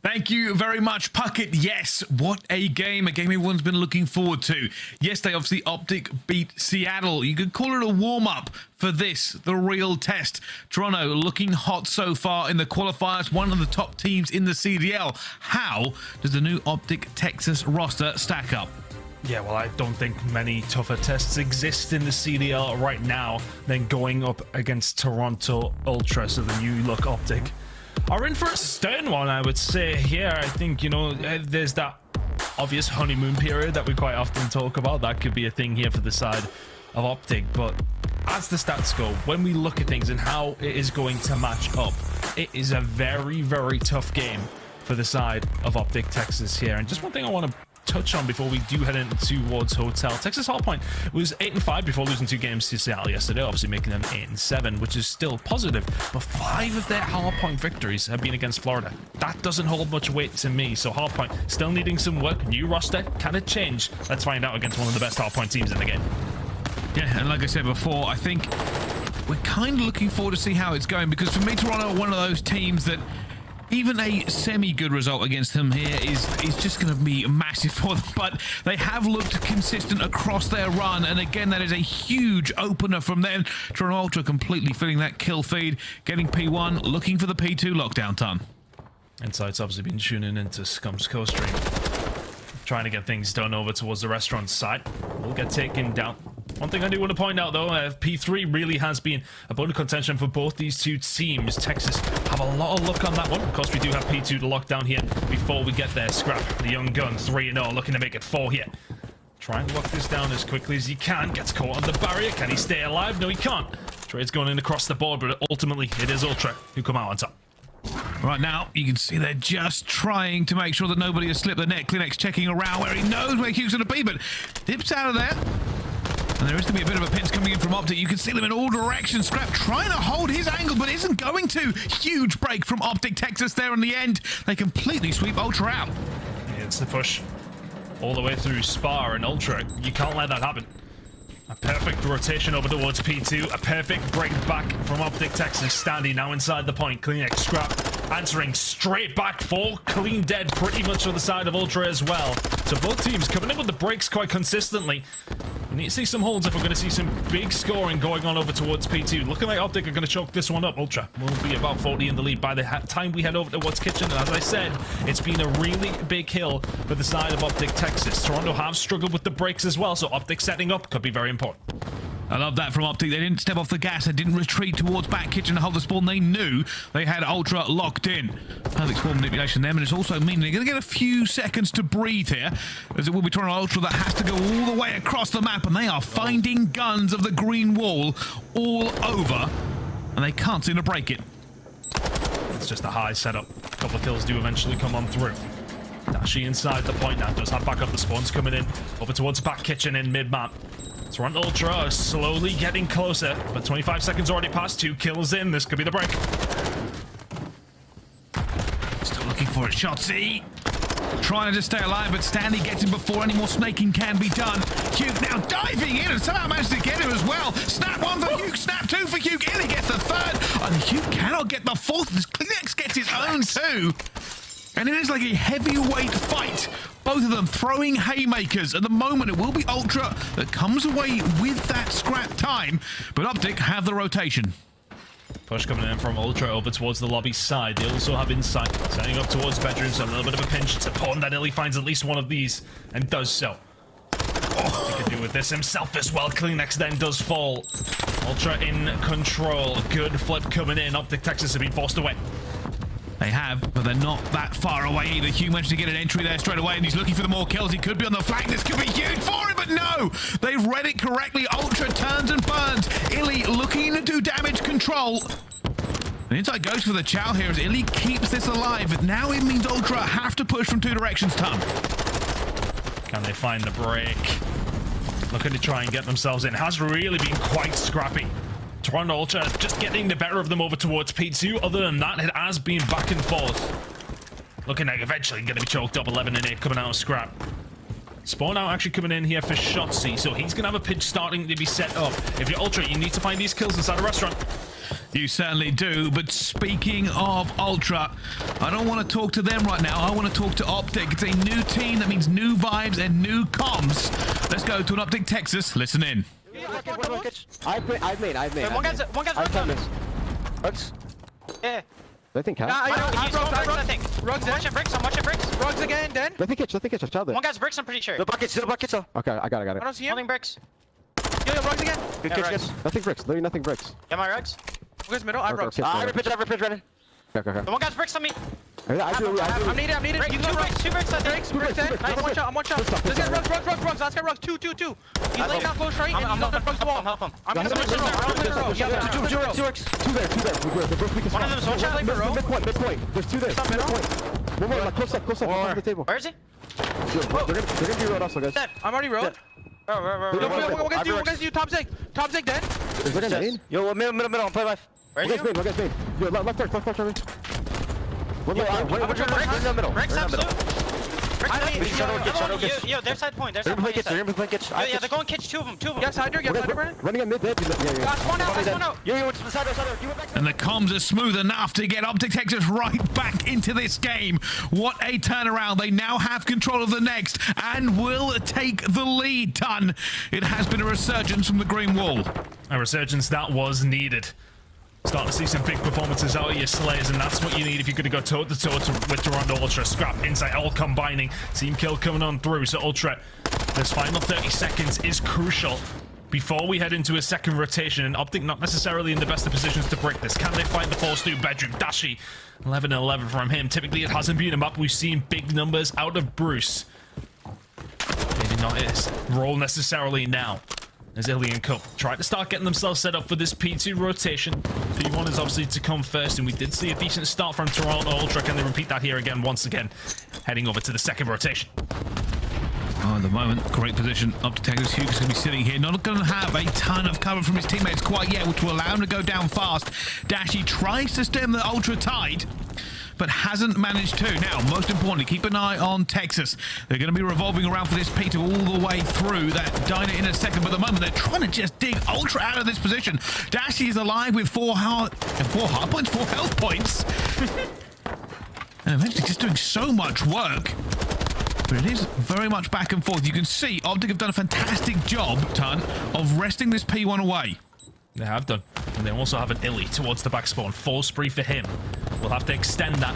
Thank you very much, Puckett. Yes, what a game everyone's been looking forward to. Yesterday, obviously, OpTic beat Seattle. You could call it a warm-up for this, the real test. Toronto looking hot so far in the qualifiers, one of the top teams in the CDL. How does the new OpTic Texas roster stack up? Yeah, well, I don't think many tougher tests exist in the CDL right now than going up against Toronto Ultra, so the new look OpTic are in for a stern one, I would say. Here, I think, you know, there's that obvious honeymoon period that we quite often talk about. That could be a thing here for the side of OpTic, but as the stats go, when we look at things and how it is going to match up, it is a very, very tough game for the side of OpTic Texas here. And just one thing I want to touch on before we do head in towards Hotel. Texas Hardpoint was 8-5 before losing 2 games to Seattle yesterday, obviously making them 8-7, which is still positive, but 5 of their Hardpoint victories have been against Florida. That doesn't hold much weight to me, so Hardpoint still needing some work. New roster, can it change? Let's find out against one of the best Hardpoint teams in the game. Yeah, and like I said before, I think we're kind of looking forward to see how it's going, because for me, Toronto are one of those teams that even a semi-good result against them here is just going to be massive for them. But they have looked consistent across their run, and again, that is a huge opener from them. Toronto Ultra completely filling that kill feed, getting P1, looking for the P2 lockdown ton. Insight's obviously been tuning into Scump's co-stream, trying to get things done over towards the restaurant site. We'll get taken down. One thing I do want to point out, though, P3 really has been a bone of contention for both these two teams. Texas have a lot of luck on that one. Of course, we do have P2 to lock down here before we get there. Scrapz, the young gun, 3-0, looking to make it 4 here. Try and lock this down as quickly as he can. Gets caught on the barrier. Can he stay alive? No, he can't. Trade's going in across the board, but ultimately, it is Ultra who come out on top. Right now, you can see they're just trying to make sure that nobody has slipped the net. Clinics checking around where he knows where Huke's going to be, but dips out of there. And there is going to be a bit of a pinch coming in from OpTic. You can see them in all directions. Scrapz trying to hold his angle, but isn't going to. Huge break from OpTic Texas there in the end. They completely sweep Ultra out. Yeah, it's the push all the way through Spa and Ultra. You can't let that happen. A perfect rotation over towards P2. A perfect break back from OpTic Texas. Standing now inside the point. Clean Scrapz answering straight back for clean dead pretty much on the side of Ultra as well. So both teams coming in with the breaks quite consistently. We need to see some holds if we're going to see some big scoring going on over towards P2. Looking like OpTic are going to choke this one up. Ultra will be about 40 in the lead by the time we head over towards Kitchen. And as I said, it's been a really big hill for the side of OpTic Texas. Toronto have struggled with the breaks as well, so OpTic setting up could be very important. I love that from OpTic. They didn't step off the gas. They didn't retreat towards back kitchen to hold the spawn. They knew they had Ultra locked in. Perfect spawn manipulation there, and it's also meaning they're going to get a few seconds to breathe here, as it will be Toronto Ultra that has to go all the way across the map, and they are finding guns of the green wall all over, and they can't seem to break it. It's just a high setup. A couple of kills do eventually come on through. Dashi inside the point now. Does have back up the spawns coming in over towards back kitchen in mid-map. Toronto Ultra are slowly getting closer, but 25 seconds already passed. 2 kills in. This could be the break. Still looking for it. Shotzzy trying to just stay alive, but Stanley gets him before any more snaking can be done. Huke now diving in and somehow manages to get him as well. Snap 1 for Huke, snap 2 for Huke. iLLeY gets the 3rd, and Huke cannot get the 4th. Kleenex gets his own 2. And it is like a heavyweight fight. Both of them throwing haymakers. At the moment, it will be Ultra that comes away with that scrap time. But OpTic have the rotation. Push coming in from Ultra over towards the lobby side. They also have insight. Setting up towards bedrooms. A little bit of a pinch. It's important that iLLeY finds at least one of these and does so. Oh, he could do with this himself as well. Kleenex then does fall. Ultra in control. Good flip coming in. OpTic Texas have been forced away. They have, but they're not that far away either. Huke managed to get an entry there straight away, and he's looking for the more kills. He could be on the flank. This could be huge for him, but no! They've read it correctly. Ultra turns and burns. iLLeY looking to do damage control. And inside goes for the chow here as iLLeY keeps this alive. But now it means Ultra have to push from 2 directions, Tom. Can they find the break? Looking to try and get themselves in. Has really been quite scrappy. Toronto Ultra just getting the better of them over towards P2. Other than that, it has been back and forth. Looking like eventually going to be choked up. 11 and 8 coming out of Scrap. Spawn out actually coming in here for Shotzzy, so he's going to have a pitch starting to be set up. If you're Ultra, you need to find these kills inside a restaurant. You certainly do, but speaking of Ultra, I don't want to talk to them right now. I want to talk to OpTic. It's a new team. That means new vibes and new comms. Let's go to an OpTic Texas. Listen in. I've made. One guy's Røkkr. Yeah. I think He's going bricks, I think. I'm watching bricks. Røkkr again, then. Let me catch child there. One guy's bricks, I'm pretty sure. The buckets. Okay, I got it. I don't see him. Holding bricks. Yo, Røkkr again. Good catch. Nothing bricks. Literally nothing bricks. Yeah, my rugs. Who goes middle? I have Røkkr. I have a pitch ready. Okay. The one guy's bricks on me. I'm needed. Bricks, You two can bricks, two bricks, I think. Bricks 10. Nice. I'm one shot. This guy Røkkr. Last guy Røkkr. 2. He's laying down close right. I'm helping him. I'm gonna switch in a row. Two there. They're both weak as One of them's one shot. midpoint. There's two there. Midpoint. One more, like close up. On the table. Where is he? They're gonna be road also, guys. Dead. I'm already rolled. What guys do? Top zig then. Is there a name? Yo, middle. Play life. Where is he? One guy's main. Yo, left turn. One middle. Bricks, absolute. Bricks, Yo, their side point. They're gonna play kitchen. Yeah, they're going kitchen, two of them. Yes, HyDra, Brandon. Running at mid there. Last one out. Yo, it's the side. You went back. And the comms are smooth enough to get OpTic Texas right back into this game. What a turnaround. They now have control of the next and will take the lead. Ton. It has been a resurgence from the green wall. A resurgence that was needed. Starting to see some big performances out of your Slayers, and that's what you need if you're going to go toe-to-toe with Toronto Ultra. Scrap, Insight, all combining. Team kill coming on through. So Ultra, this final 30 seconds is crucial before we head into a second rotation. And OpTic not necessarily in the best of positions to break this. Can they find the false through bedroom? Dashi, 11-11 from him. Typically, it hasn't been him up. We've seen big numbers out of Bruce. Maybe not his role necessarily now. As iLLeY and Co try to start getting themselves set up for this P2 rotation. P1 is obviously to come first, and we did see a decent start from Toronto Ultra. Can they repeat that here again, once again, heading over to the second rotation? Oh, at the moment, great position. OpTic Texas. Huke is going to be sitting here. Not going to have a ton of cover from his teammates quite yet, which will allow him to go down fast. Dashi tries to stem the Ultra tide, but hasn't managed to. Now, most importantly, keep an eye on Texas. They're going to be revolving around for this P2 all the way through. That Diner in a second, but at the moment, they're trying to just dig Ultra out of this position. Dashi is alive with four health points. And eventually just doing so much work. But it is very much back and forth. You can see OpTic have done a fantastic job, Ton, of resting this P1 away. They have done. And they also have an iLLeY towards the back spawn. Full spree for him. We'll have to extend that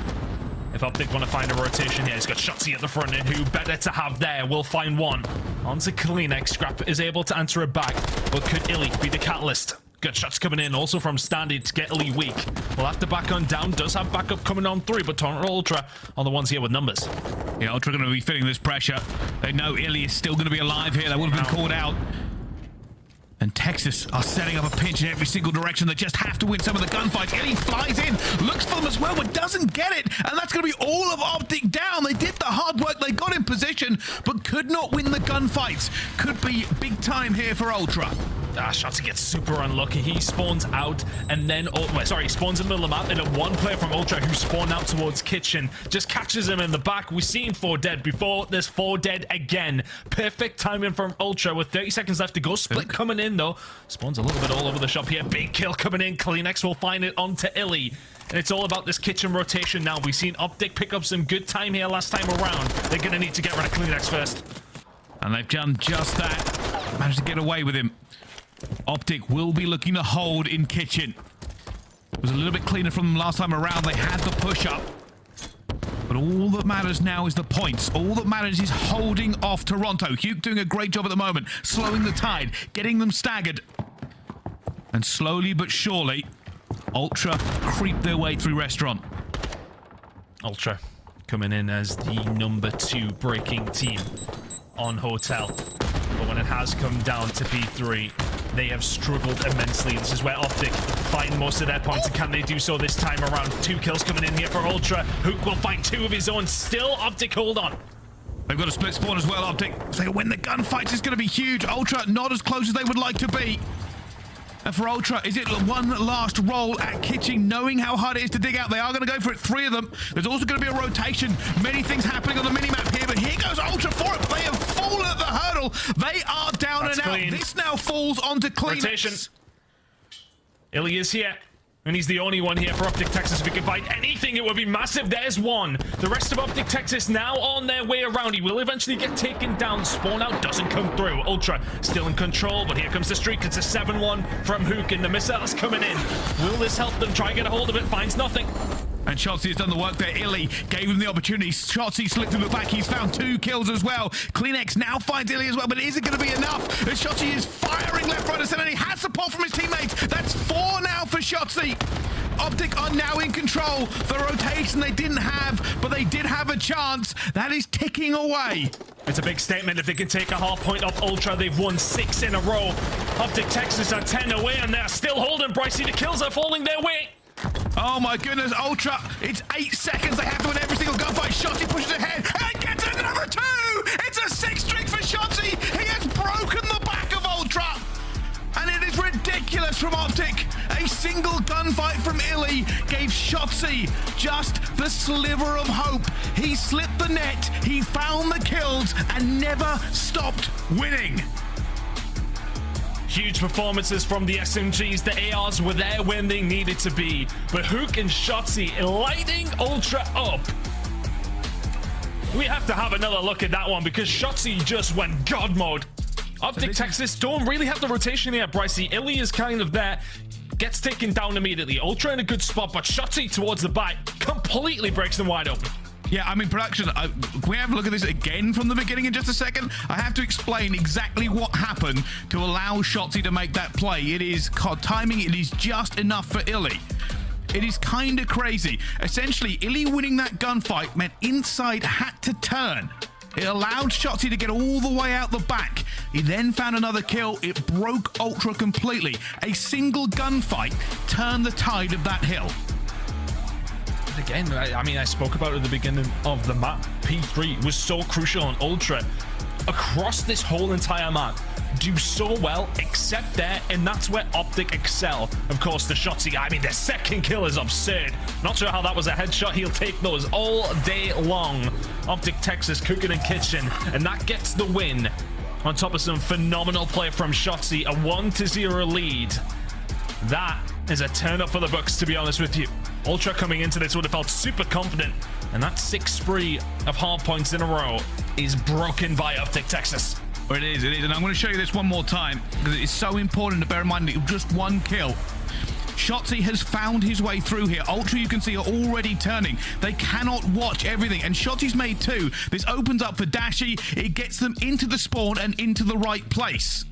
if OpTic want to find a rotation here. He's got Shotzzy at the front, and who better to have there? We'll find one. Onto Kleenex. Scrap is able to answer it back, but could iLLeY be the catalyst? Good shots coming in, also from Standy to get iLLeY weak. We'll have to back on down. Does have backup coming on through, but Toronto Ultra are the ones here with numbers. Yeah, Ultra going to be feeling this pressure. They know iLLeY is still going to be alive here. They would have been called out. And Texas are setting up a pinch in every single direction. They just have to win some of the gunfights. iLLeY flies in, looks for them as well, but doesn't get it. And that's going to be all of OpTic down. They did the hard work. They got in position, but could not win the gunfights. Could be big time here for Ultra. Shotzzy gets super unlucky. He spawns out and then, he spawns in the middle of the map, and a one player from Ultra who spawned out towards kitchen just catches him in the back. We've seen 4 dead before. There's 4 dead again. Perfect timing from Ultra with 30 seconds left to go. Split coming in though. Spawns a little bit all over the shop here. Big kill coming in. Kleenex will find it onto iLLeY. And it's all about this kitchen rotation now. We've seen OpTic pick up some good time here last time around. They're going to need to get rid of Kleenex first. And they've done just that. Managed to get away with him. OpTic will be looking to hold in kitchen. It was a little bit cleaner from them last time around. They had the push-up. But all that matters now is the points. All that matters is holding off Toronto. Huke doing a great job at the moment, slowing the tide, getting them staggered. And slowly but surely, Ultra creep their way through restaurant. Ultra coming in as the number 2 breaking team on Hotel. But when it has come down to P3, they have struggled immensely. This is where OpTic find most of their points, and can they do so this time around? 2 kills coming in here for Ultra. Huke will find 2 of his own. Still, OpTic hold on. They've got a split spawn as well, OpTic. If they win the gunfights, it's going to be huge. Ultra not as close as they would like to be. And for Ultra, is it one last roll at kitchen, knowing how hard it is to dig out? They are going to go for it, 3 of them. There's also going to be a rotation. Many things happening on the minimap here, but here goes Ultra for it. They have fallen at the hurdle. They are down. That's and clean. Out. This now falls onto Kleenex. Rotation. iLLeY is here. And he's the only one here for OpTic Texas. If he could find anything, it would be massive. There's one. The rest of OpTic Texas now on their way around. He will eventually get taken down. Spawn out doesn't come through. Ultra still in control, but here comes the streak. It's a 7-1 from Huke, and the missile's coming in. Will this help them try and get a hold of it? Finds nothing. And Shotzzy has done the work there. iLLeY gave him the opportunity. Shotzzy slipped through the back. He's found 2 kills as well. CleanX now finds iLLeY as well, but is it going to be enough? As Shotzzy is firing left, right, and center, and he has support from his teammates. That's 4 now for Shotzzy. OpTic are now in control. The rotation they didn't have, but they did have a chance. That is ticking away. It's a big statement if they can take a hard point off Ultra. They've won 6 in a row. OpTic Texas are 10 away, and they're still holding. Brycey, the kills are falling their way. Oh my goodness, Ultra, it's 8 seconds. They have to win every single gunfight. Shotzzy pushes ahead and gets another 2. It's a 6 streak for Shotzzy. He has broken the back of Ultra. And it is ridiculous from OpTic. A single gunfight from iLLeY gave Shotzzy just the sliver of hope. He slipped the net, he found the kills, and never stopped winning. Huge performances from the SMGs. The ARs were there when they needed to be. But Huke and Shotzzy lighting Ultra up. We have to have another look at that one because Shotzzy just went God mode. OpTic Texas don't really have the rotation here, Brycey. iLLeY is kind of there. Gets taken down immediately. Ultra in a good spot, but Shotzzy towards the back completely breaks them wide open. Yeah, I mean, production, can we have a look at this again from the beginning in just a second? I have to explain exactly what happened to allow Shotzzy to make that play. It is timing, it is just enough for iLLeY. It is kind of crazy. Essentially, iLLeY winning that gunfight meant Inside had to turn. It allowed Shotzzy to get all the way out the back. He then found another kill. It broke Ultra completely. A single gunfight turned the tide of that hill. Again, I mean, I spoke about it at the beginning of the map. P3 was so crucial on Ultra. Across this whole entire map, do so well, except there, and that's where OpTic excel. Of course, the Shotzzy, I mean, the second kill is absurd. Not sure how that was a headshot. He'll take those all day long. OpTic Texas cooking in kitchen, and that gets the win. On top of some phenomenal play from Shotzzy, a 1-0 lead. That is a turn up for the books, to be honest with you. Ultra coming into this would have felt super confident, and that 6th spree of hard points in a row is broken by OpTic Texas. Well, it is, and I'm going to show you this one more time because it's so important to bear in mind that it was just 1 kill. Shotzzy has found his way through here. Ultra, you can see, are already turning. They cannot watch everything, and Shotzzy's made 2. This opens up for Dashy. It gets them into the spawn and into the right place.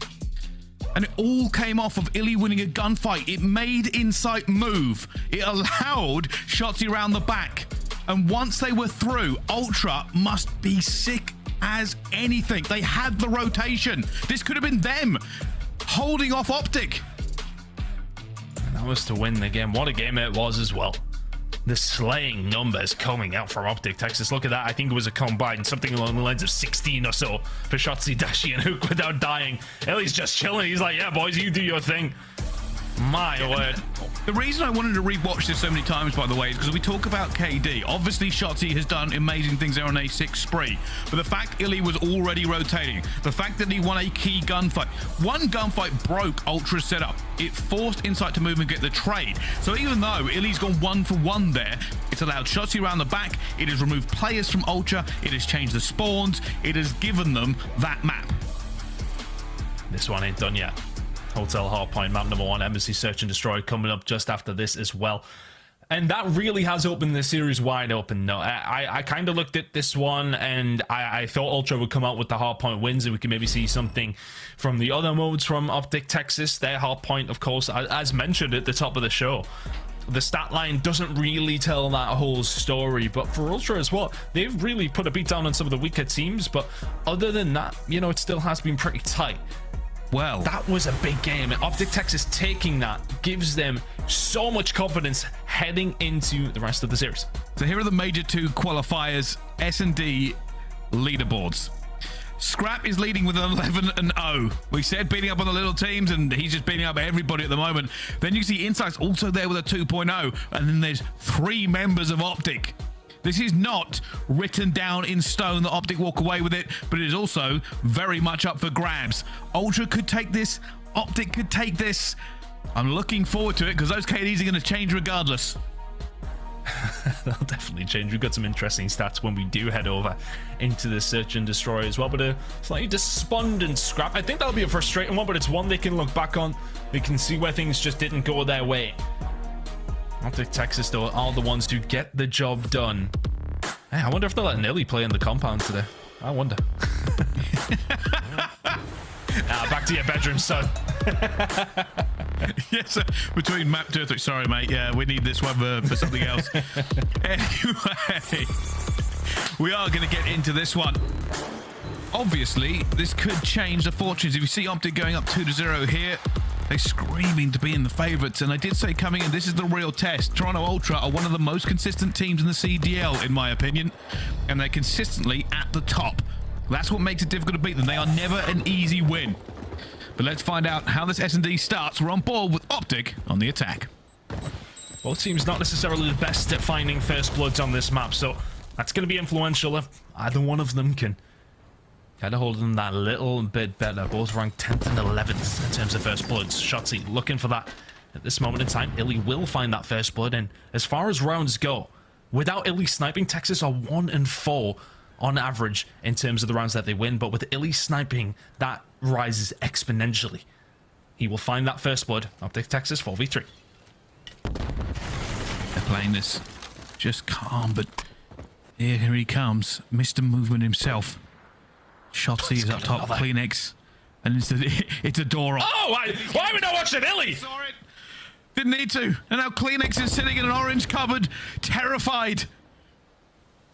And it all came off of iLLeY winning a gunfight. It made Insight move. It allowed Shotzzy around the back. And once they were through, Ultra must be sick as anything. They had the rotation. This could have been them holding off OpTic. And that was to win the game. What a game it was as well. The slaying numbers coming out from OpTic Texas. Look at that. I think it was a combined something along the lines of 16 or so for Shotzzy, Dashy, and Huke without dying. iLLeY's just chilling. He's like, yeah, boys, you do your thing. My word. The reason I wanted to rewatch this so many times, by the way, is because we talk about KD. Obviously, Shotzzy has done amazing things there on a 6th spree. But the fact iLLeY was already rotating, the fact that he won a key gunfight. One gunfight broke Ultra's setup. It forced Insight to move and get the trade. So even though iLLeY's gone 1 for 1 there, it's allowed Shotzzy around the back. It has removed players from Ultra. It has changed the spawns. It has given them that map. This one ain't done yet. Hotel Hardpoint map number 1, aBeZy Search and Destroy coming up just after this as well. And that really has opened the series wide open. No, I kind of looked at this one and I thought Ultra would come out with the Hardpoint wins and we can maybe see something from the other modes from OpTic Texas. Their Hardpoint, of course, as mentioned at the top of the show. The stat line doesn't really tell that whole story, but for Ultra as well, they've really put a beat down on some of the weaker teams. But other than that, you know, it still has been pretty tight. Well, that was a big game, and OpTic Texas taking that gives them so much confidence heading into the rest of the series. So here are the Major II Qualifiers S&D leaderboards. Scrapz is leading with an 11-0. We said beating up on the little teams, and he's just beating up everybody at the moment. Then you see Insight's also there with a 2.0, and then there's 3 members of OpTic. This is not written down in stone that OpTic walk away with it, but it is also very much up for grabs. Ultra could take this, OpTic could take this. I'm looking forward to it because those KDs are going to change regardless. They'll definitely change. We've got some interesting stats when we do head over into the search and destroy as well, but a slightly despondent Scrap. I think that'll be a frustrating one, but it's one they can look back on. They can see where things just didn't go their way. OpTic Texas, though, are the ones who get the job done. Hey, I wonder if they'll let iLLeY play in the compound today. I wonder. Back to your bedroom, son. Yes, between map 2 and 3. Sorry, mate. Yeah, we need this one for something else. Anyway, we are going to get into this one. Obviously, this could change the fortunes. If you see OpTic going up 2-0 here, they're screaming to be in the favourites. And I did say coming in, this is the real test. Toronto Ultra are one of the most consistent teams in the CDL, in my opinion. And they're consistently at the top. That's what makes it difficult to beat them. They are never an easy win. But let's find out how this S&D starts. We're on board with OpTic on the attack. Both teams not necessarily the best at finding first bloods on this map, so that's going to be influential if either one of them can get a hold of them that little bit better. Both ranked 10th and 11th in terms of first bloods. Shotzzy looking for that at this moment in time. iLLeY will find that first blood, and as far as rounds go, without iLLeY sniping, Texas are 1-4 on average in terms of the rounds that they win, but with iLLeY sniping, that rises exponentially. He will find that first blood. OpTic Texas 4v3. They're playing this just calm, but here he comes. Mr. Movement himself. Shotzzy is up top, Kleenex, and it's a door off. Oh, why are we not watching iLLeY? Saw it. Didn't need to. And now Kleenex is sitting in an orange cupboard, terrified.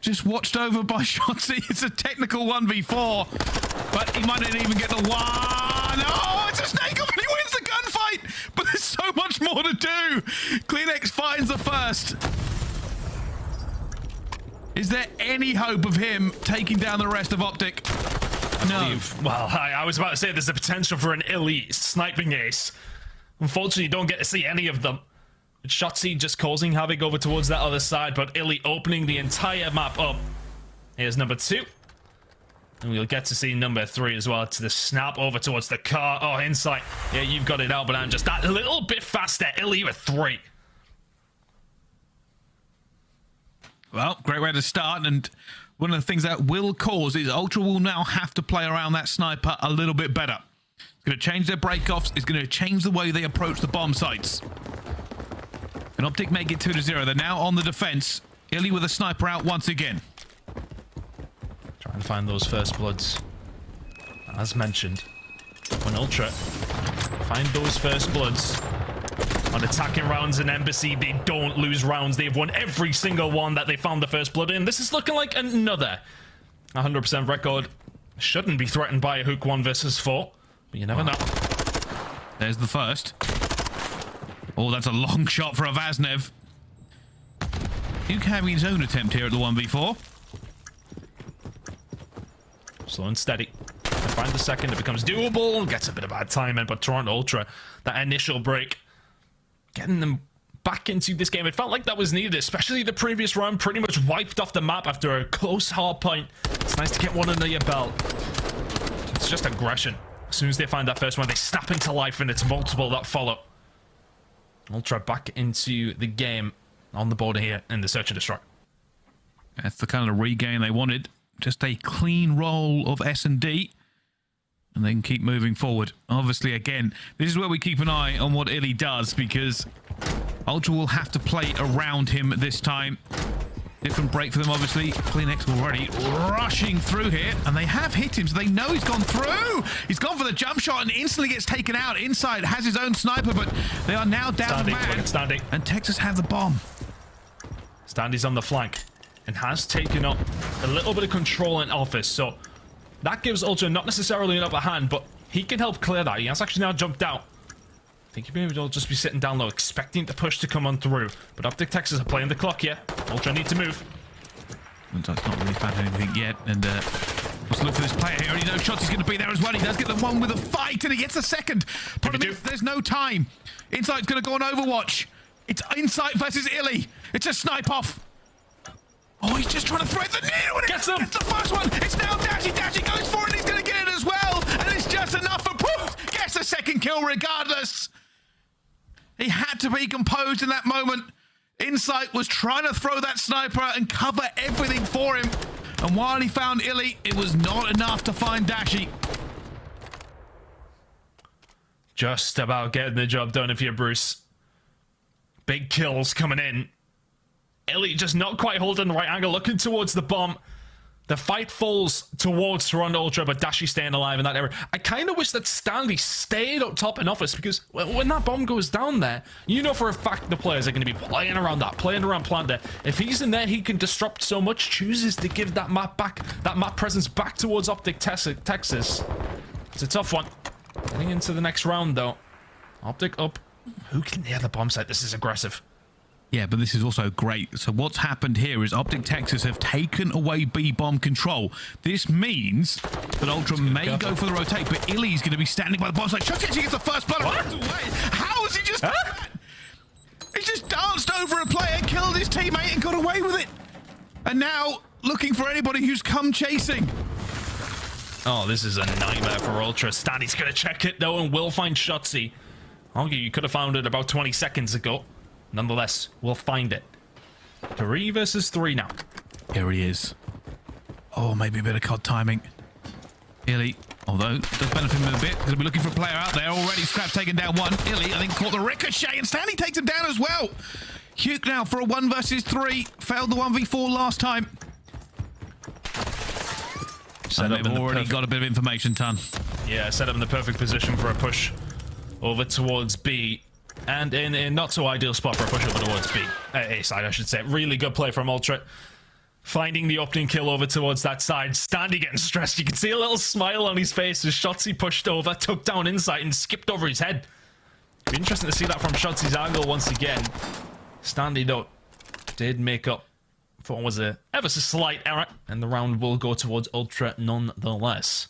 Just watched over by Shotzzy. It's a technical 1v4, but he might not even get the one. Oh, it's a snake off and he wins the gunfight, but there's so much more to do. Kleenex finds the first. Is there any hope of him taking down the rest of OpTic? No. Well, I was about to say there's a potential for an iLLeY sniping ace. Unfortunately, you don't get to see any of them. Shotzzy just causing havoc over towards that other side, but iLLeY opening the entire map up. Here's number 2. And we'll get to see number 3 as well. To the snap over towards the car. Oh, insight. Yeah, you've got it out, but I'm just that little bit faster. iLLeY with 3. Well, great way to start, and one of the things that will cause is Ultra will now have to play around that sniper a little bit better. It's going to change their break-offs. It's going to change the way they approach the bomb sites. And OpTic make it 2-0. They're now on the defense. iLLeY with a sniper out once again. Trying to find those first bloods. As mentioned, when Ultra find those first bloods on attacking rounds in aBeZy, they don't lose rounds. They've won every single one that they found the first blood in. This is looking like another 100% record. Shouldn't be threatened by a Huke 1 versus 4, but you never know. There's the first. Oh, that's a long shot for a Vaznev. Huke having his own attempt here at the 1v4. Slow and steady. Find the second, it becomes doable. Gets a bit of bad timing, but Toronto Ultra, that initial break, getting them back into this game. It felt like that was needed, especially the previous round pretty much wiped off the map after a close hard point. It's nice to get one under your belt. It's just aggression. As soon as they find that first one, they snap into life, and it's multiple that follow. Ultra back into the game on the border here in the search and destroy. That's the kind of regain they wanted. Just a clean roll of S&D, and they can keep moving forward. Obviously, again, this is where we keep an eye on what iLLeY does, because Ultra will have to play around him this time. Different break for them, obviously. Kleenex already rushing through here, and they have hit him, so they know he's gone through. He's gone for the jump shot and instantly gets taken out. Inside has his own sniper, but they are now down the man. Standing. And Texas have the bomb. Standy's on the flank and has taken up a little bit of control in office, so that gives Ultra not necessarily an upper hand, but he can help clear that. He has actually now jumped out. I think maybe they'll just be sitting down low, expecting the push to come on through. But OpTic Texas are playing the clock here. Ultra need to move. It's not really found anything yet, and let's look for this player here. He knows Shotzzy's going to be there as well. He does get the one with a fight, and he gets the second. Problem is, there's no time. Insight's going to go on Overwatch. It's Insight versus iLLeY. It's a snipe off. Oh, he's just trying to thread the Nero, and Gets him. Gets the first one. It's now Dashy. Dashy goes for it. He's going to get it as well, and it's just enough for Poof. Gets the second kill regardless. He had to be composed in that moment. Insight was trying to throw that sniper and cover everything for him. And while he found iLLeY, it was not enough to find Dashy. Just about getting the job done if you're Bruce. Big kills coming in. iLLeY just not quite holding the right angle, looking towards the bomb. The fight falls towards Toronto Ultra, but Dashy staying alive in that area. I kind of wish that Stanley stayed up top in office, because when that bomb goes down there, you know for a fact the players are going to be playing around that, playing around plant there. If he's in there, he can disrupt so much, chooses to give that map back, that map presence back towards OpTic Texas. It's a tough one. Getting into the next round, though. OpTic up. Huke near the bomb site. This is aggressive. Yeah, but this is also great. So what's happened here is OpTic Texas have taken away B-bomb control. This means that Ultra may go for the rotate, but iLLeY's going to be standing by the bomb site. Shotzzy gets the first blood. How has he just done that? He just danced over a player, killed his teammate, and got away with it. And now looking for anybody who's come chasing. Oh, this is a nightmare for Ultra. Stanley's going to check it, though, and will find Shotzzy. Argue you could have found it about 20 seconds ago. Nonetheless, we'll find it. 3 versus 3 now. Here he is. Oh, maybe a bit of COD timing. iLLeY, although does benefit him a bit. Going to be looking for a player out there already. Scrapz taking down one. iLLeY, I think, caught the ricochet, and Stanley takes him down as well. Huke now for a 1 versus 3. Failed the 1v4 last time. Set and up they've already got a bit of information, Ton. Yeah, set up in the perfect position for a push over towards B. And in a not so ideal spot for a push over towards B. A side, I should say. Really good play from Ultra. Finding the opening kill over towards that side. Stanley getting stressed. You can see a little smile on his face as Shotzzy pushed over, took down Insight, and skipped over his head. Be interesting to see that from Shotzi's angle once again. Stanley, though, did make up for what was a ever so slight error, and the round will go towards Ultra nonetheless.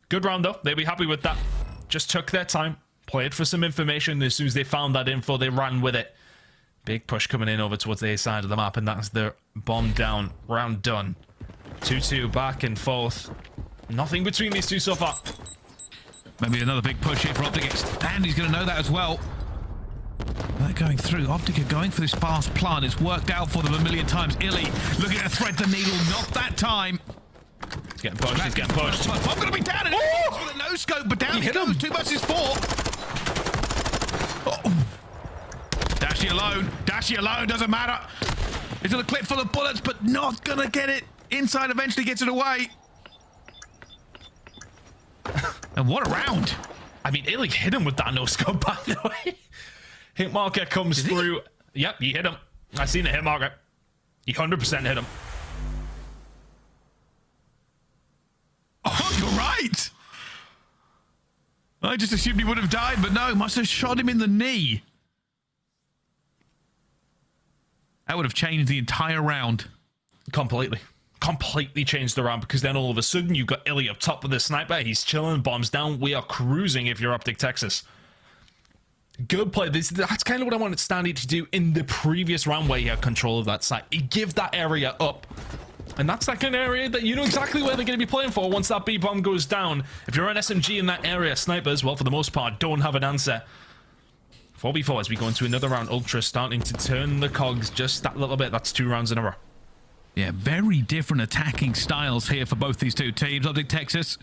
Good round, though. They'll be happy with that. Just took their time. Played for some information. As soon as they found that info, they ran with it. Big push coming in over towards the A side of the map, and that's the bomb down. Round done. 2-2 back and forth. Nothing between these two so far. Maybe another big push here for OpTic. Stanley's going to know that as well. They're going through. OpTic are going for this fast plant. It's worked out for them a million times. iLLeY looking to thread the needle. Not that time. He's getting pushed. He's getting pushed. I'm going to be down. With a no scope, but down he goes. 2 versus 4. Oh. Dashy alone. Dashy alone. Doesn't matter. He's got a clip full of bullets, but not going to get it. Inside eventually gets it away. And what a round. I mean, iLLeY hit him with that no scope, by the way. Hit marker comes through. Yep, he hit him. I seen the hit marker. He 100% hit him. Oh, you're right. I just assumed he would have died, but no, must have shot him in the knee. That would have changed the entire round. Completely. Completely changed the round, because then all of a sudden you've got iLLeY up top with the sniper. He's chilling, bombs down. We are cruising if you're OpTic Texas. Good play. That's kind of what I wanted Stanley to do in the previous round where he had control of that site. He give that area up. And that's that kind of area that you know exactly where they're going to be playing for once that B-bomb goes down. If you're an SMG in that area, snipers, well, for the most part, don't have an answer. 4v4 as we go into another round. Ultra starting to turn the cogs just that little bit. That's 2 rounds in a row. Yeah, very different attacking styles here for both these two teams. OpTic Texas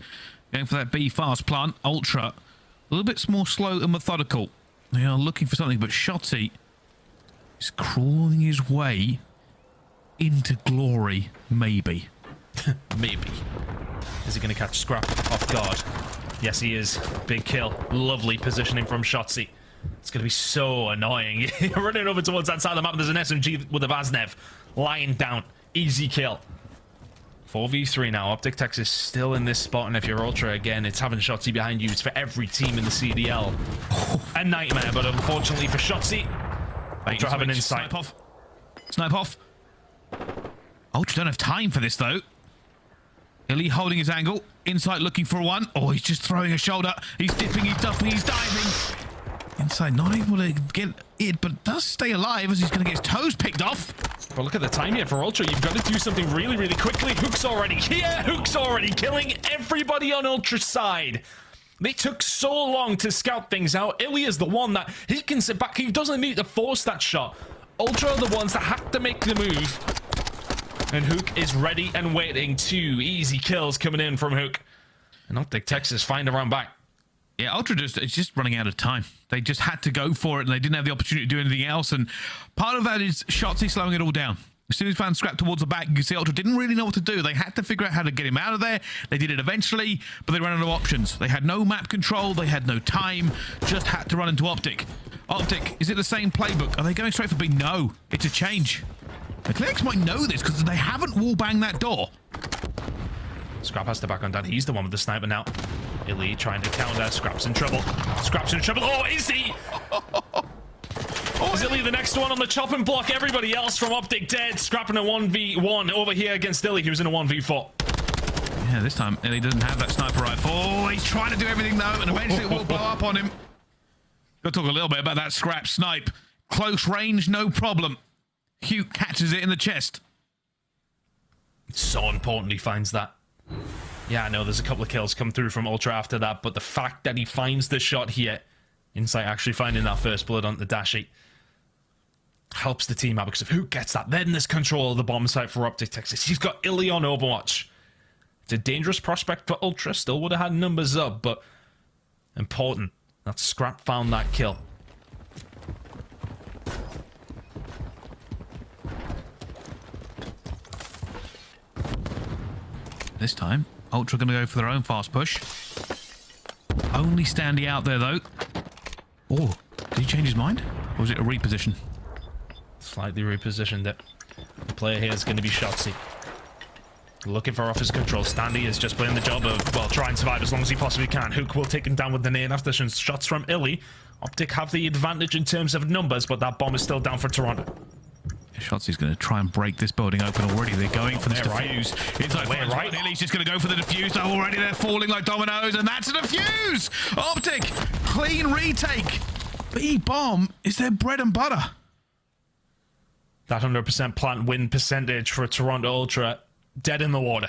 going for that B fast plant. Ultra, a little bit more slow and methodical. They are looking for something, but Shotzzy is crawling his way into glory, maybe. Maybe. Is he going to catch Scrap off guard? Yes, he is. Big kill. Lovely positioning from Shotzzy. It's going to be so annoying. Running over towards that side of the map, there's an SMG with a Vaznev lying down. Easy kill. 4v3 now. OpTic Texas still in this spot, and if you're Ultra again, it's having Shotzzy behind you. It's for every team in the CDL. A nightmare, but unfortunately for Shotzzy, Ultra have an insight. Snipe off. Snipe off. Ultra don't have time for this, though. iLLeY holding his angle. Insight looking for one. Oh, he's just throwing a shoulder. He's dipping, he's dumping, he's diving. Insight not able to get it, but does stay alive as he's going to get his toes picked off. But look at the time here for Ultra. You've got to do something really, really quickly. Huke's already here. Huke's already killing everybody on Ultra's side. They took so long to scout things out. iLLeY is the one that he can sit back. He doesn't need to force that shot. Ultra are the ones that have to make the move. And Huke is ready and waiting. 2 easy kills coming in from Huke. And OpTic Texas find around back. Yeah, Ultra it's just running out of time. They just had to go for it, and they didn't have the opportunity to do anything else. And part of that is Shotzzy slowing it all down. As soon as he found Scrapz towards the back, you can see Ultra didn't really know what to do. They had to figure out how to get him out of there. They did it eventually, but they ran out of options. They had no map control. They had no time. Just had to run into OpTic. OpTic, is it the same playbook? Are they going straight for B? No, it's a change. The Clicks might know this because they haven't wall-banged that door. Scrapz has to back on down. He's the one with the sniper now. iLLeY trying to counter. Scrapz in trouble. Scrapz in trouble. Oh, is he? Is iLLeY the next one on the chopping block? Everybody else from OpTic dead. Scrapping a 1v1 over here against iLLeY. He was in a 1v4. Yeah, this time iLLeY doesn't have that sniper rifle. Oh, he's trying to do everything though, and eventually it will blow up on him. Got to talk a little bit about that Scrapz snipe. Close range, no problem. Huke catches it in the chest. It's so important he finds that. Yeah, I know there's a couple of kills come through from Ultra after that, but the fact that he finds the shot here, Insight actually finding that first blood on the dash sheet, helps the team out, because if Huke gets that, then there's control of the bomb site for OpTic Texas. He's got iLLeY on Overwatch. It's a dangerous prospect for Ultra. Still would have had numbers up, but important that Scrapz found that kill. This time, Ultra going to go for their own fast push. Only Standy out there, though. Oh, did he change his mind? Or was it a reposition? Slightly repositioned it. The player here is going to be Shotzzy. Looking for office control. Standy is just playing the job of, well, try and survive as long as he possibly can. Huke will take him down with the nade after some shots from iLLeY. OpTic have the advantage in terms of numbers, but that bomb is still down for Toronto. Shotzzy's going to try and break this building open already. They're going for this defuse. Inside right. iLLeY's just going to go for the defuse. Already they're falling like dominoes, and that's a defuse! OpTic, clean retake. B-bomb is their bread and butter. That 100% plant win percentage for Toronto Ultra, dead in the water.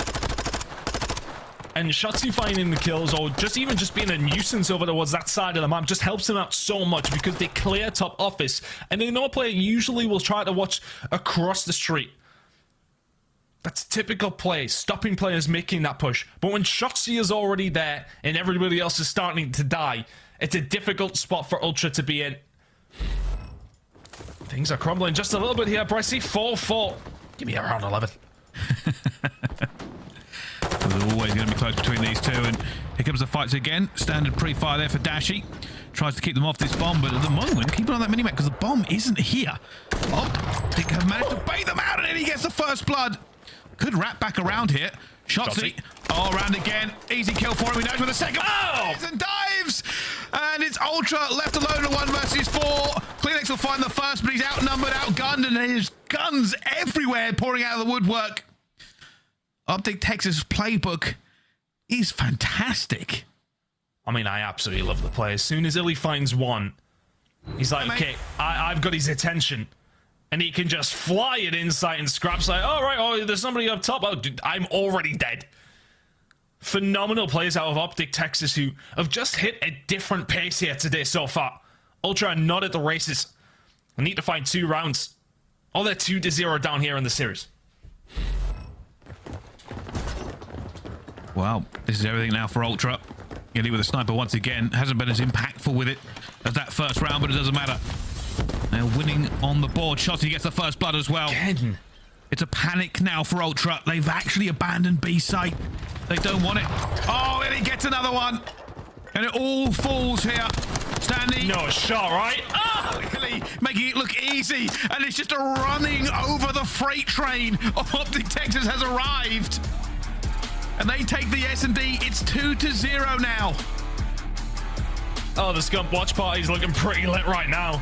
And Shotzzy finding the kills, or just being a nuisance over towards that side of the map, just helps them out so much, because they clear top office, and they know a player usually will try to watch across the street. That's typical play, stopping players making that push. But when Shotzzy is already there, and everybody else is starting to die, it's a difficult spot for Ultra to be in. Things are crumbling just a little bit here, Brycey. 4-4. Give me around 11. There's always going to be close between these two, and here comes the fights again. Standard pre-fire there for Dashy. Tries to keep them off this bomb, but at the moment, keep it on that minimap because the bomb isn't here. OpTic have managed to bait them out, and then he gets the first blood. Could wrap back around here. Shotzzy. Oh, around again. Easy kill for him. He knows where the second and dives. And it's Ultra left alone at 1 versus 4. Kleenex will find the first, but he's outnumbered, outgunned, and there's guns everywhere pouring out of the woodwork. OpTic Texas playbook is fantastic. I mean, I absolutely love the play. As soon as iLLeY finds one, he's like, okay, I've got his attention. And he can just fly it inside, and Scrapz like, all right, oh, there's somebody up top. Oh, dude, I'm already dead. Phenomenal plays out of OpTic Texas, who have just hit a different pace here today so far. Ultra are not at the races. I need to find 2 rounds. Oh, they're 2-0 down here in the series. Wow, this is everything now for Ultra. iLLeY with a sniper once again. Hasn't been as impactful with it as that first round, but it doesn't matter. They're winning on the board. Shotzzy gets the first blood as well. Again. It's a panic now for Ultra. They've actually abandoned B site. They don't want it. Oh, and he gets another one. And it all falls here. Standing. No shot, right? Oh, iLLeY making it look easy. And it's just a running over the freight train of OpTic Texas has arrived. And they take the S&D. It's 2-0 now. Oh, the Scump watch party's looking pretty lit right now.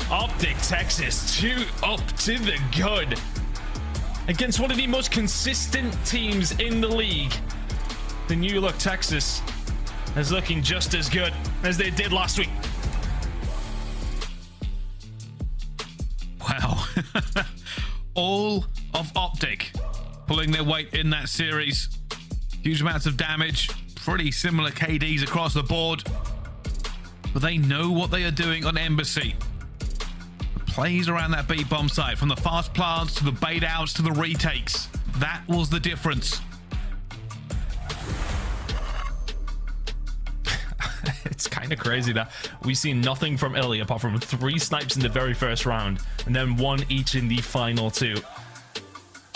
OpTic Texas 2 up to the good. Against one of the most consistent teams in the league. The new look Texas is looking just as good as they did last week. Wow. All of OpTic pulling their weight in that series. Huge amounts of damage. Pretty similar KDs across the board. But they know what they are doing on Embassy. The plays around that B bomb site, from the fast plants to the bait outs to the retakes. That was the difference. It's kind of crazy that we've seen nothing from iLLeY apart from 3 snipes in the very first round and then 1 each in the final 2.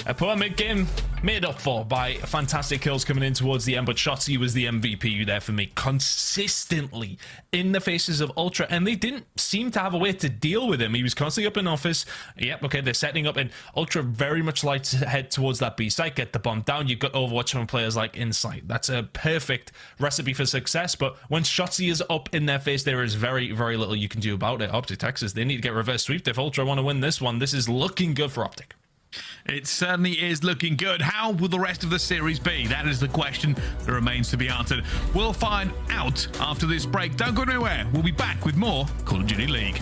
A poor mid-game made up for by fantastic kills coming in towards the end, but Shotzzy was the MVP there for me, consistently in the faces of Ultra, and they didn't seem to have a way to deal with him. He was constantly up in office. Yep, okay, they're setting up, and Ultra very much like to head towards that B site, get the bomb down. You've got Overwatch from players like Insight. That's a perfect recipe for success, but when Shotzzy is up in their face, there is very, very little you can do about it. OpTic Texas, they need to get reverse sweeped if Ultra want to win this one. This is looking good for OpTic. It certainly is looking good. How will the rest of the series be? That is the question that remains to be answered. We'll find out after this break. Don't go anywhere. We'll be back with more Call of Duty League.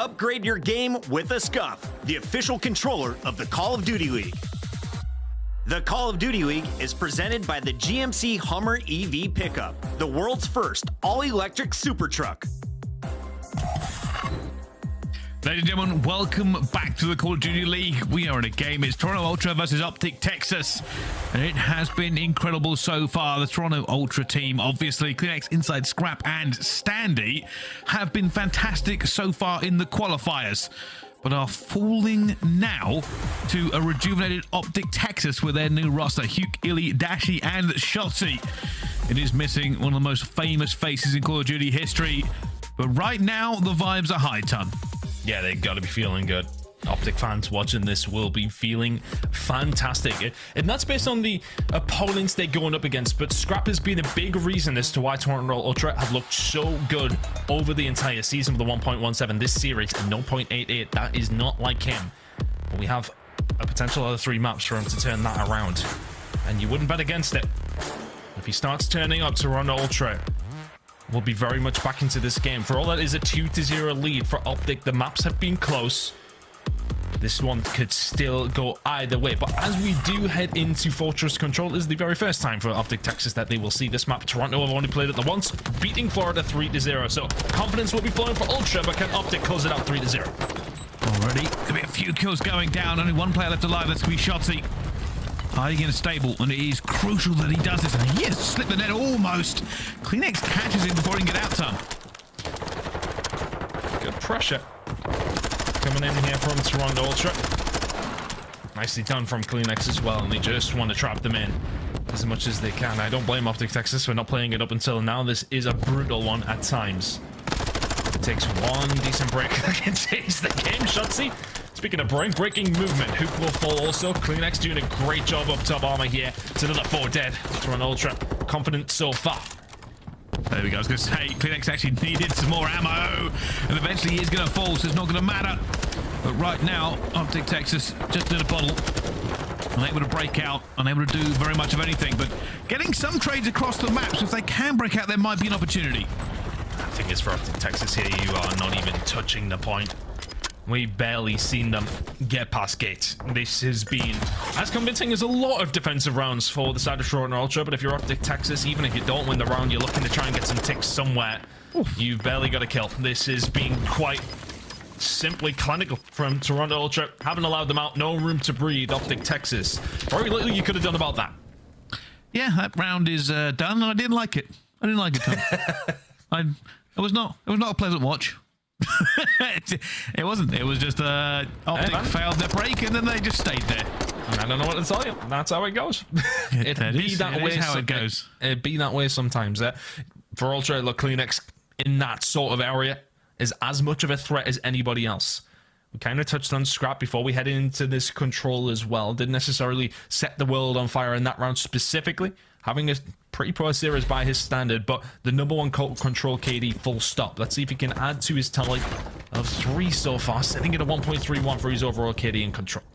Upgrade your game with a Scump, the official controller of the Call of Duty League. The Call of Duty League is presented by the GMC Hummer EV Pickup, the world's first all-electric super truck. Ladies and gentlemen, welcome back to the Call of Duty League. We are in a game. It's Toronto Ultra versus OpTic Texas. And it has been incredible so far. The Toronto Ultra team, obviously, CleanX, Inside, Scrap, and Standy, have been fantastic so far in the qualifiers, but are falling now to a rejuvenated OpTic Texas with their new roster, Huke, iLLeY, Dashy, and Shotzzy. It is missing one of the most famous faces in Call of Duty history, but right now, the vibes are high, ton. Yeah, they got to be feeling good. OpTic fans watching this will be feeling fantastic. And that's based on the opponents they're going up against. But Scrap has been a big reason as to why Toronto Ultra have looked so good over the entire season with the 1.17 this series and 0.88. That is not like him. But we have a potential other 3 maps for him to turn that around. And you wouldn't bet against it. If he starts turning up Toronto Ultra, we'll be very much back into this game. For all that is a 2-0 lead for OpTic, the maps have been close. This one could still go either way. But as we do head into Fortress Control, this is the very first time for OpTic Texas that they will see this map. Toronto have only played it the once, beating Florida 3-0. So confidence will be flowing for Ultra, but can OpTic close it out 3-0? Already, could be a few kills going down. Only one player left alive. That's going to be Shotzzy. Hiding in a stable, and it is crucial that he does this. And he has slipped the net almost. CleanX catches him before he can get out, ton. Good pressure coming in here from Toronto Ultra. Nicely done from CleanX as well, and they just want to trap them in as much as they can. I don't blame OpTic Texas for not playing it up until now. This is a brutal one at times. It takes one decent break that can change the game. Shotzzy. Speaking of breaking movement, Huke will fall also. CleanX doing a great job up top armor here. It's another 4 dead. Toronto Ultra confident so far. There we go. I was going to say, CleanX actually needed some more ammo, and eventually he is going to fall, so it's not going to matter. But right now, OpTic Texas just in a bottle. Unable to break out, unable to do very much of anything, but getting some trades across the map, so if they can break out, there might be an opportunity. The thing is, for OpTic Texas here, you are not even touching the point. We've barely seen them get past gate. This has been as convincing as a lot of defensive rounds for the side of Toronto Ultra, but if you're OpTic Texas, even if you don't win the round, you're looking to try and get some ticks somewhere. You've barely got a kill. This has been quite simply clinical from Toronto Ultra. Haven't allowed them out. No room to breathe. OpTic Texas. Very little you could have done about that. Yeah, that round is done, and I didn't like it. I didn't like it, Tom. It was not a pleasant watch. It wasn't. It was just OpTic failed their break, and then they just stayed there. I don't know what to tell you. That's how it goes. It is how it goes. It'd be that way sometimes. For Ultra, look, CleanX in that sort of area is as much of a threat as anybody else. We kind of touched on Scrap before we head into this control as well. Didn't necessarily set the world on fire in that round specifically, having a pretty poor series by his standard, but the #1 control KD full stop. Let's see if he can add to his tally of 3 so far, sitting at a 1.31 for his overall KD in control.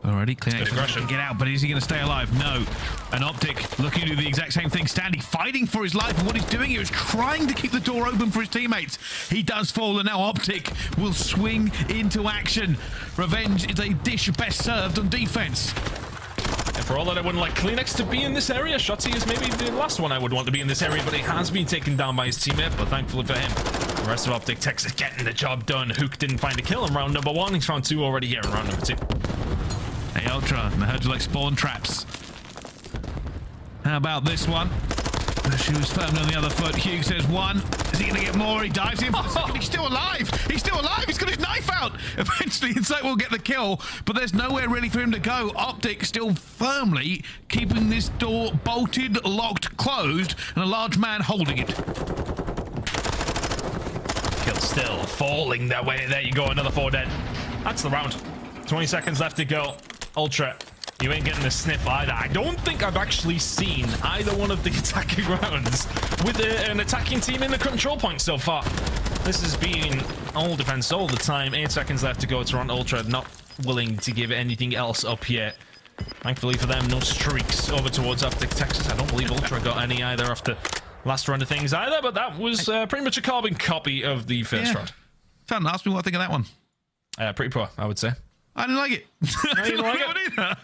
Alrighty, CleanX can get out, but is he going to stay alive? No. And OpTic looking to do the exact same thing. Standy fighting for his life, and what he's doing here is trying to keep the door open for his teammates. He does fall, and now OpTic will swing into action. Revenge is a dish best served on defense. And for all that I wouldn't like CleanX to be in this area, Shotzzy is maybe the last one I would want to be in this area, but he has been taken down by his teammate, but thankfully for him, the rest of OpTic Texas getting the job done. Huke didn't find a kill in round #1. He's found 2 already here in round #2. Hey, Ultra, I heard you like spawn traps. How about this one? The shoe's firmly on the other foot. Huke says 1. Is he going to get more? He dives in for the second. He's still alive. He's still alive. He's got his knife out. Eventually, Insight will get the kill, but there's nowhere really for him to go. OpTic still firmly keeping this door bolted, locked, closed, and a large man holding it. Kill still falling their way. There you go. Another 4 dead. That's the round. 20 seconds left to go. Ultra, you ain't getting a sniff either. I don't think I've actually seen either one of the attacking rounds with an attacking team in the control point so far. This has been all defense all the time. 8 seconds left to go. Toronto Ultra not willing to give anything else up yet. Thankfully for them, no streaks over towards OpTic Texas. I don't believe Ultra got any either after last round of things either, but that was pretty much a carbon copy of the first round. Fun, ask me what I think of that one. Pretty poor, I would say. I didn't like it. I didn't like it either.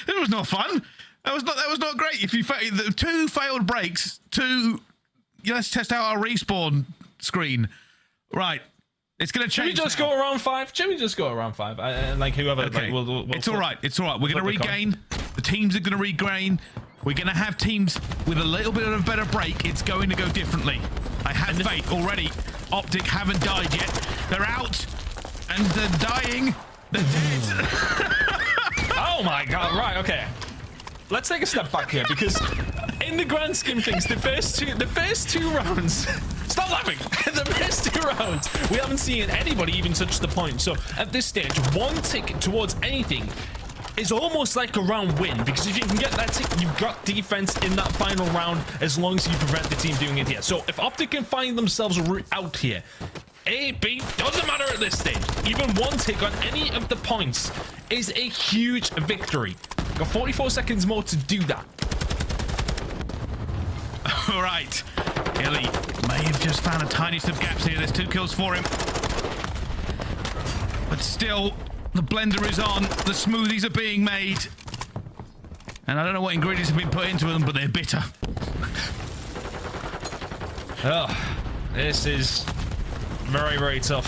It was not fun. That was not great. If you the 2 failed breaks, 2 let's test out our respawn screen. Right. It's going to change. Should we just go around 5? Should we just go around 5? Like whoever. Okay. Like, we'll it's all right. It's all right. We're going to regain. The teams are going to regain. We're going to have teams with a little bit of a better break. It's going to go differently. I have faith already. OpTic haven't died yet. They're out and they're dying. They're dead. Oh my god! Right. Okay. Let's take a step back here because, in the grand scheme of things, the first two rounds. Stop laughing! The first 2 rounds, we haven't seen anybody even touch the point. So at this stage, 1 tick towards anything is almost like a round win, because if you can get that tick, you've got defense in that final round as long as you prevent the team doing it here. So if OpTic can find themselves a route out here, A, B, doesn't matter at this stage. Even 1 tick on any of the points is a huge victory. Got 44 seconds more to do that. All right. iLLeY may have just found a tiniest of gaps here. There's 2 kills for him. But still, the blender is on. The smoothies are being made. And I don't know what ingredients have been put into them, but they're bitter. Oh, this is very, very tough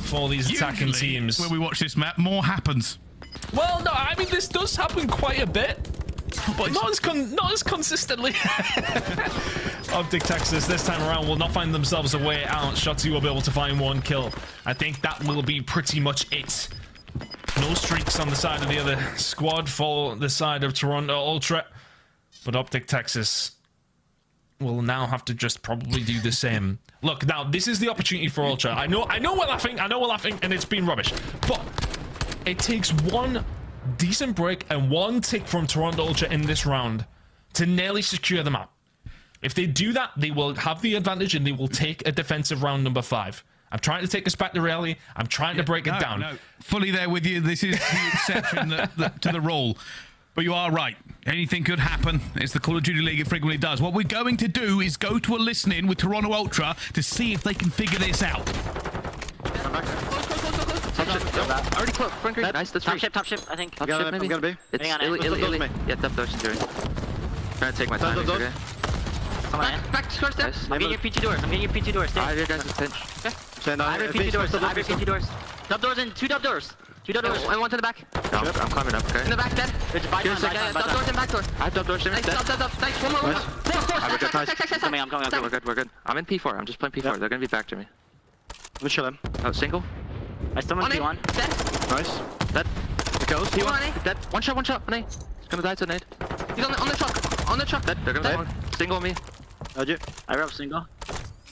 for these attacking teams. When we watch this map, more happens. Well, no, I mean, this does happen quite a bit, but not as consistently. OpTic Texas this time around will not find themselves a way out. Shotzzy will be able to find 1 kill. I think that will be pretty much it. No streaks on the side of the other squad for the side of Toronto Ultra, but OpTic Texas will now have to just probably do the same. Look, now this is the opportunity for Ultra. I know we're laughing, and it's been rubbish, but it takes 1 decent break and 1 tick from Toronto Ultra in this round to nearly secure the map. If they do that, they will have the advantage and they will take a defensive round number 5. I'm trying to take us back to reality. I'm trying to break it down. No, fully there with you. This is the exception to the rule. But you are right. Anything could happen. It's the Call of Duty League. It frequently does. What we're going to do is go to a listen-in with Toronto Ultra to see if they can figure this out. Already close. Front green. Nice. That's right. Top ship, I think. Top ship, maybe. I'm gonna be. It's Hang on, iLLeY. Yeah, top doors doing. Trying to take my time. Okay. Come on, Back to first steps. I'm getting your PT doors. I'm getting your PT doors. Stay. I have your guys' pinch. I have your PT doors. I have your PT doors. Dub doors in. 2 dub doors. 2 dub doors. And 1 to the back. I'm climbing up, okay? In the back, dead. Dub doors and back doors. I have dub doors. Nice, dub. Thanks. 1 more. 4. I'm coming. We're good. I'm in P4. I'm just playing P4. They're gonna be back to me. Let me chill him. Oh, single. I still want P1. Dead. Nice. Dead. It goes. P1. Dead. 1 shot. 1 shot. He's gonna die to nade. He's on the truck. On the truck. Dead. They're gonna die. Single on me. I rub single.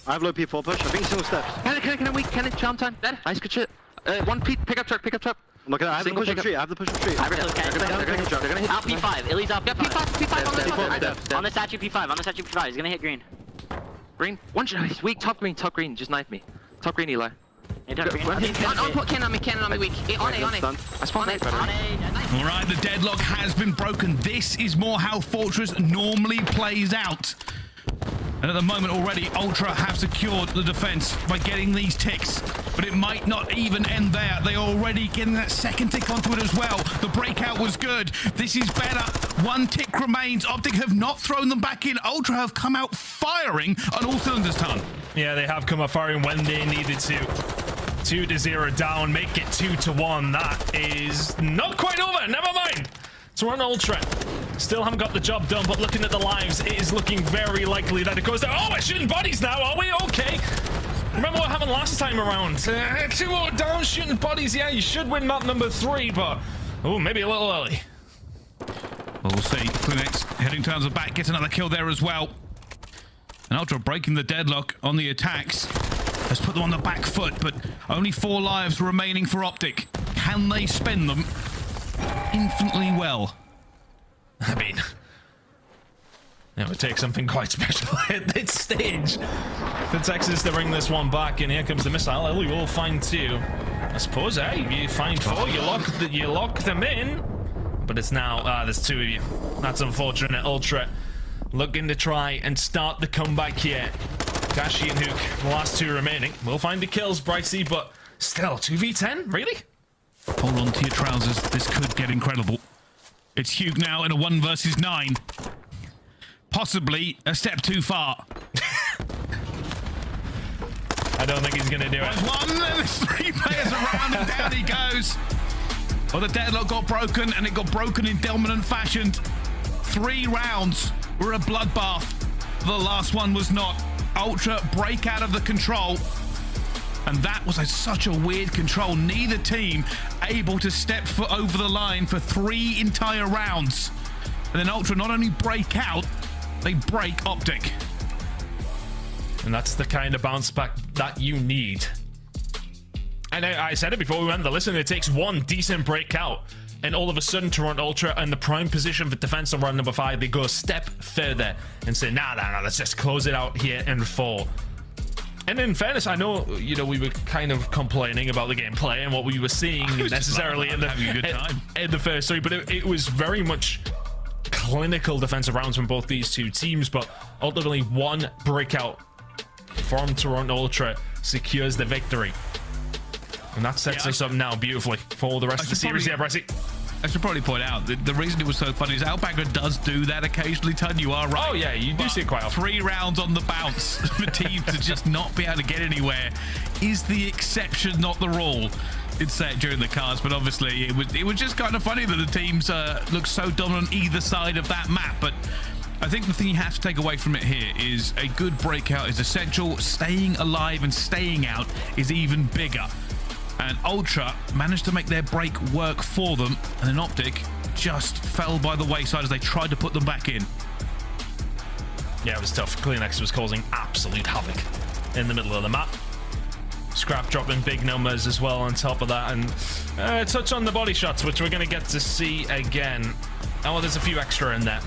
I have low P4 push. I think single steps. Can it jump time? Dead. Nice, good shit. 1 pick up truck. Look at that. I have the push of tree. They're gonna hit. Out P5. iLLeY's out Yeah, P5 on the on the statue P5. On the statue P5. He's gonna hit green. Green. 1 shot. He's weak. Top green. Just knife me. Top green, iLLeY. Cannon on me, weak. On A. I spawned A. All right, the deadlock has been broken. This is more how Fortress normally plays out. And at the moment already, Ultra have secured the defense by getting these ticks. But it might not even end there. They're already getting that 2nd tick onto it as well. The breakout was good. This is better. 1 tick remains. OpTic have not thrown them back in. Ultra have come out firing on all cylinders, ton. Yeah, they have come up firing when they needed to. 2-0 down, make it 2-1. That is not quite over. Never mind. Toronto Ultra still haven't got the job done, but looking at the lives, it is looking very likely that it goes down. Oh, we're shooting bodies now, are we? Okay. Remember what happened last time around? 2-0 down, shooting bodies. Yeah, you should win map number 3, but oh, maybe a little early. Well, we'll see. Clinics heading towards the back, gets another kill there as well. And Ultra breaking the deadlock on the attacks. Let's put them on the back foot, but only 4 lives remaining for OpTic. Can they spend them infinitely well? I mean, it would take something quite special at this stage for Texas to bring this one back. And here comes the missile. iLLeY will find 2. I suppose, you find 4, you lock them in. But it's now, there's 2 of you. That's unfortunate. Ultra looking to try and start the comeback here. Dashi and Huke, the last two remaining. We'll find the kills, Brightsy, but still, 2v10? Really? Hold on to your trousers. This could get incredible. It's Huke now in a 1 versus 9. Possibly a step too far. I don't think he's going to do it. There's one, and there's 3 players around, and down he goes. Well, the deadlock got broken, and it got broken in dominant fashion. 3 rounds were a bloodbath. The last one was not. Ultra break out of the control. And that was such a weird control. Neither team able to step foot over the line for 3 entire rounds. And then Ultra not only break out, they break OpTic. And that's the kind of bounce back that you need. And I said it before we went to listen, it takes one decent breakout. And all of a sudden, Toronto Ultra in the prime position for defense on round number 5, they go a step further and say, nah, let's just close it out here in 4. And in fairness, I know, you know, we were kind of complaining about the gameplay and what we were seeing necessarily in the first 3, but it was very much clinical defensive rounds from both these two teams, but ultimately one breakout from Toronto Ultra secures the victory. And that sets us up now beautifully for the rest of the series. Yeah, Bressy. I should probably point out that the reason it was so funny is aBeZy does do that occasionally, Ton. You are right. Oh, yeah, you do see it quite often. 3 rounds on the bounce for teams to just not be able to get anywhere is the exception, not the rule. Did say it during the cast, but obviously it was just kind of funny that the teams look so dominant either side of that map. But I think the thing you have to take away from it here is a good breakout is essential. Staying alive and staying out is even bigger. And Ultra managed to make their break work for them, and then OpTic just fell by the wayside as they tried to put them back in. Yeah, it was tough. CleanX was causing absolute havoc in the middle of the map. Scrap dropping big numbers as well on top of that, and touch on the body shots, which we're going to get to see again. Oh, well, there's a few extra in there.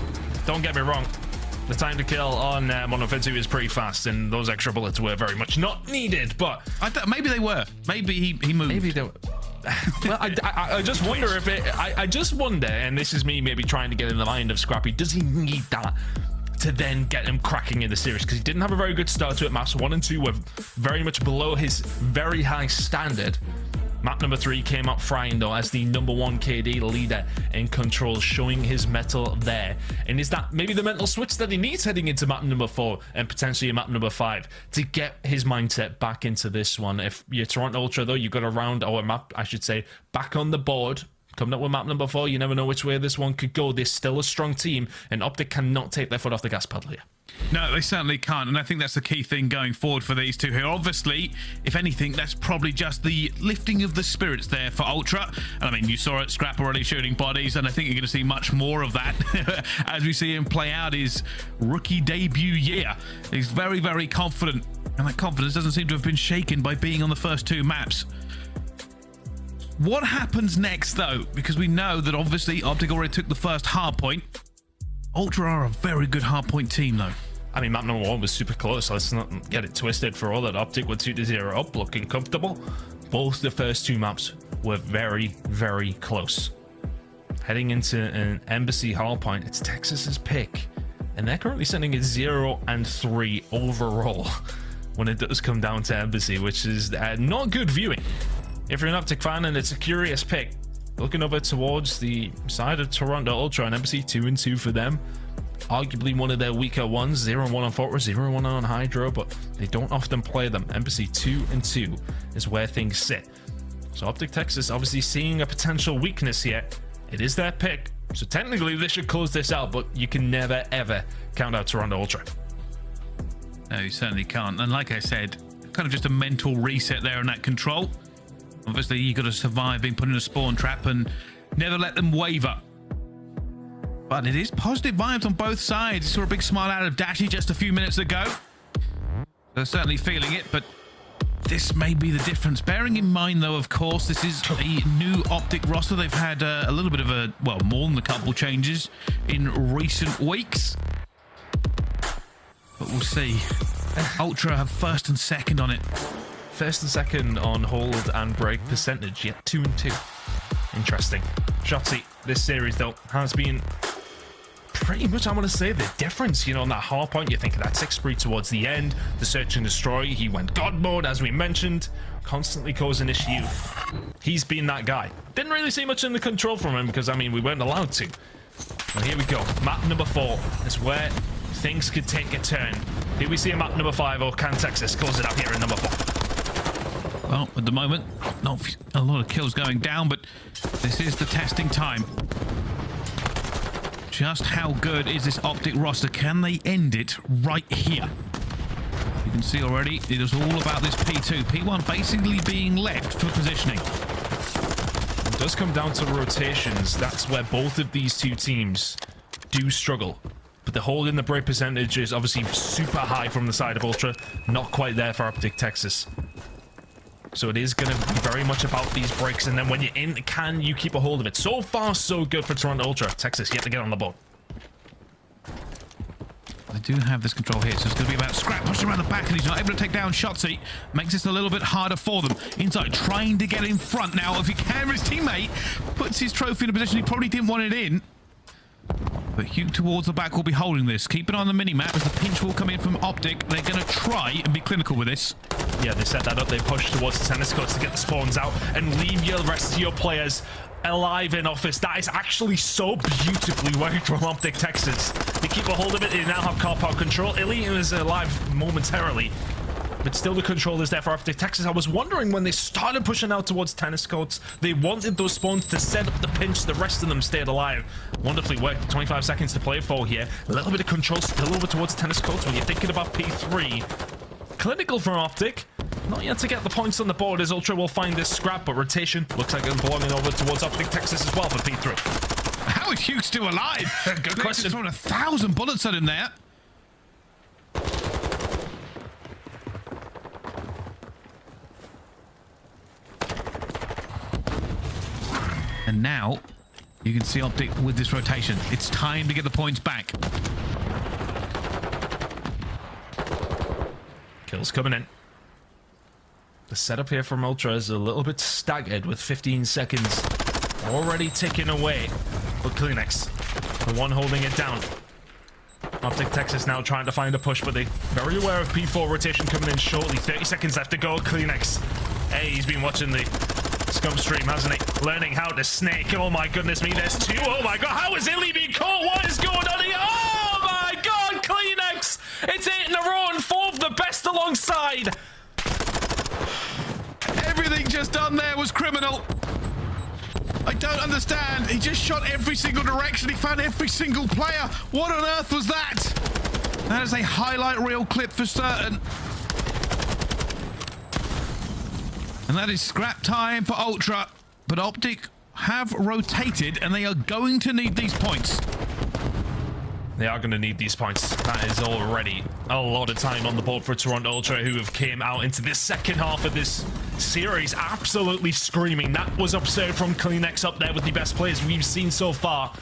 Don't get me wrong. The time to kill on Monofitu is pretty fast, and those extra bullets were very much not needed, but... maybe they were. Maybe he moved. Maybe they were. Well, I just wonder if it... I just wonder, and this is me maybe trying to get in the mind of Scrappy, does he need that to then get him cracking in the series? Because he didn't have a very good start to it. Maps 1 and 2 were very much below his very high standard. Map number 3 came out frying though as the #1 KD leader in control, showing his mettle there. And is that maybe the mental switch that he needs heading into map number 4 and potentially map number 5 to get his mindset back into this one? If you're Toronto Ultra though, you've got a round, or a map I should say, back on the board. Coming up with map number 4, you never know which way this one could go. There's still a strong team, and OpTic cannot take their foot off the gas pedal here. No, they certainly can't, and I think that's the key thing going forward for these two here. Obviously, if anything, that's probably just the lifting of the spirits there for Ultra. And I mean, you saw it, Scrap already shooting bodies, and I think you're going to see much more of that as we see him play out his rookie debut year. He's very, very confident, and that confidence doesn't seem to have been shaken by being on the first 2 maps. What happens next, though? Because we know that obviously OpTic already took the first hardpoint. Ultra are a very good hardpoint team, though. I mean, map number 1 was super close. Let's not get it twisted for all that. OpTic were 2-0 up, looking comfortable. Both the first 2 maps were very, very close. Heading into an aBeZy hardpoint, it's Texas's pick, and they're currently sitting at 0-3 overall when it does come down to aBeZy, which is not good viewing. If you're an OpTic fan and it's a curious pick, looking over towards the side of Toronto Ultra and aBeZy 2-2 for them. Arguably one of their weaker ones, 0-1 on Fortress, 0-1 on HyDra, but they don't often play them. aBeZy 2-2 is where things sit. So OpTic Texas obviously seeing a potential weakness here. It is their pick, so technically they should close this out, but you can never ever count out Toronto Ultra. No, you certainly can't. And like I said, kind of just a mental reset there on that control. Obviously, you got to survive being put in a spawn trap and never let them waver. But it is positive vibes on both sides. I saw a big smile out of Dashi just a few minutes ago. They're certainly feeling it, but this may be the difference. Bearing in mind, though, of course, this is a new OpTic roster. They've had a little bit of a, well, more than a couple changes in recent weeks. But we'll see. Ultra have first and second on it. First and second on hold and break percentage, yet 2-2. Interesting. Shotzzy, this series though has been pretty much, I want to say, the difference. You know, on that hard point, you think of that 6 spree towards the end, the search and destroy. He went God mode, as we mentioned, constantly causing issue. He's been that guy. Didn't really see much in the control from him because, I mean, we weren't allowed to. Well, here we go. Map number 4 is where things could take a turn. Here we see a map number 5, or can Texas close it up here in number 4? Well, at the moment, not a lot of kills going down, but this is the testing time. Just how good is this OpTic roster? Can they end it right here? You can see already, it is all about this P2. P1 basically being left for positioning. It does come down to rotations. That's where both of these two teams do struggle. But the hold in the break percentage is obviously super high from the side of Ultra. Not quite there for OpTic Texas. So it is going to be very much about these breaks. And then when you're in, can you keep a hold of it? So far, so good for Toronto Ultra. Texas yet to get on the board. They do have this control here, so it's going to be about Scrapz pushing around the back, and he's not able to take down Shotzzy. Makes this a little bit harder for them. Inside, trying to get in front now. If he can, his teammate puts his trophy in a position he probably didn't want it in. But Huke towards the back will be holding this. Keep it on the mini-map as the pinch will come in from OpTic. They're going to try and be clinical with this. Yeah, they set that up. They push towards the tennis courts to get the spawns out and leave your rest of your players alive in office. That is actually so beautifully worked from OpTic Texas. They keep a hold of it. They now have car park control. iLLeY is alive momentarily, but still the control is there for OpTic Texas. I was wondering when they started pushing out towards tennis courts, they wanted those spawns to set up the pinch. The rest of them stayed alive. Wonderfully worked. 25 seconds to play for here. A little bit of control still over towards tennis courts when you're thinking about P3. Clinical from OpTic. Not yet to get the points on the board as Ultra will find this scrap, but rotation looks like it's belonging over towards OpTic Texas as well for P3. How is Huke still alive? Good question. Throwing 1,000 bullets at him there. And now you can see OpTic with this rotation. It's time to get the points back. Kills coming in. The setup here from Ultra is a little bit staggered with 15 seconds already ticking away. But Kleenex, the one holding it down. OpTic Texas now trying to find a push, but they're very aware of P4 rotation coming in shortly. 30 seconds left to go. Kleenex. Hey, he's been watching the Scump stream, hasn't he? Learning how to snake. Oh my goodness me, there's 2. Oh my god, how is iLLeY being caught? What is going on here? Oh my god, Kleenex! It's 8 in a row and 4 of the best alongside. Everything just done there was criminal. I don't understand. He just shot every single direction. He found every single player. What on earth was that? That is a highlight reel clip for certain. And that is scrap time for Ultra. But OpTic have rotated and they are going to need these points. They are going to need these points. That is already a lot of time on the board for Toronto Ultra, who have came out into this second half of this series absolutely screaming. That was absurd from Kleenex up there with the best players we've seen so far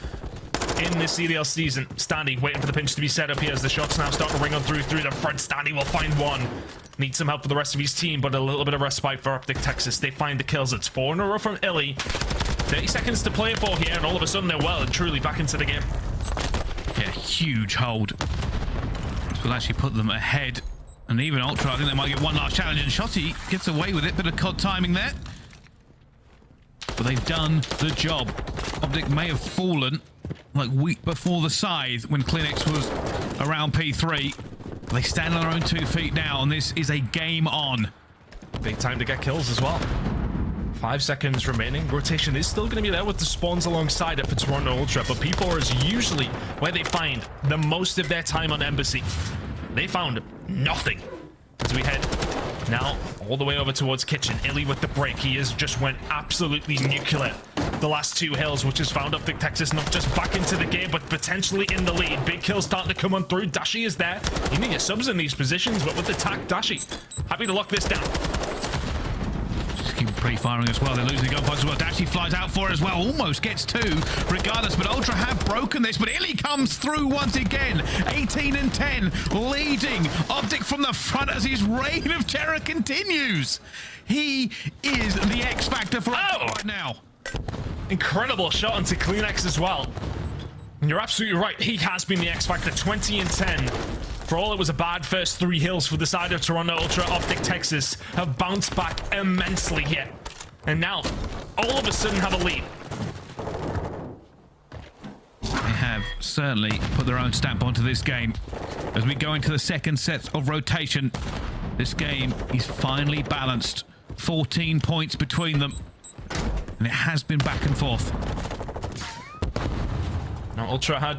in this CDL season. Standy waiting for the pinch to be set up here as the shots now start to ring on through the front. Standy will find one. Needs some help for the rest of his team, but a little bit of respite for OpTic Texas. They find the kills. It's 4 in a row from iLLeY. 30 seconds to play for here, and all of a sudden they're well and truly back into the game. Yeah, huge hold. This will actually put them ahead. And even Ultra, I think they might get one last challenge. And Shotzzy gets away with it. Bit of COD timing there. But they've done the job. OpTic may have fallen like week before the scythe when Kleenex was around P3. But they stand on their own 2 feet now. And this is a game on. Big time to get kills as well. 5 seconds remaining. Rotation is still going to be there with the spawns alongside it for Toronto Ultra, but P4 is usually where they find the most of their time on aBeZy. They found nothing as we head now all the way over towards kitchen. iLLeY with the break. He has just went absolutely nuclear. The last 2 hills, which has found OpTic Texas not just back into the game, but potentially in the lead. Big kills starting to come on through. Dashy is there. You need your subs in these positions, but with the tack, Dashy happy to lock this down. Keep pre-firing as well. They're losing gunfights as well. Dashy flies out for it as well. Almost gets 2 regardless, but Ultra have broken this. But iLLeY comes through once again. 18 and 10, leading OpTic from the front as his reign of terror continues. He is the X factor for OpTic right now. Incredible shot onto Kleenex as well. You're absolutely right. He has been the X Factor. 20 and 10. For all it was a bad first 3 hills for the side of Toronto Ultra, OpTic Texas have bounced back immensely here. And now, all of a sudden, have a lead. They have certainly put their own stamp onto this game. As we go into the second set of rotation, this game is finally balanced. 14 points between them. And it has been back and forth. Now, Ultra had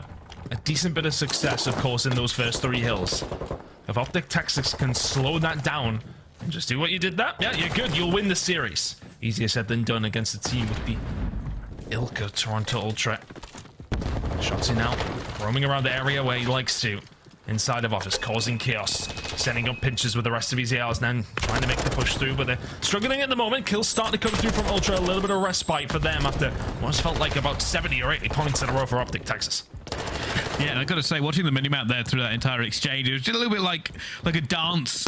a decent bit of success, of course, in those first 3 hills. If OpTic Texas can slow that down and just do what you did there, yeah, you're good. You'll win the series. Easier said than done against a team with the ilk of Toronto Ultra. Shotzzy now roaming around the area where he likes to. Inside of office, causing chaos. Setting up pinches with the rest of his ARs, then trying to make the push through, but they're struggling at the moment. Kills starting to come through from Ultra. A little bit of respite for them after what's felt like about 70 or 80 points in a row for OpTic Texas. Yeah, and I've got to say, watching the minimap there through that entire exchange, it was just a little bit like a dance.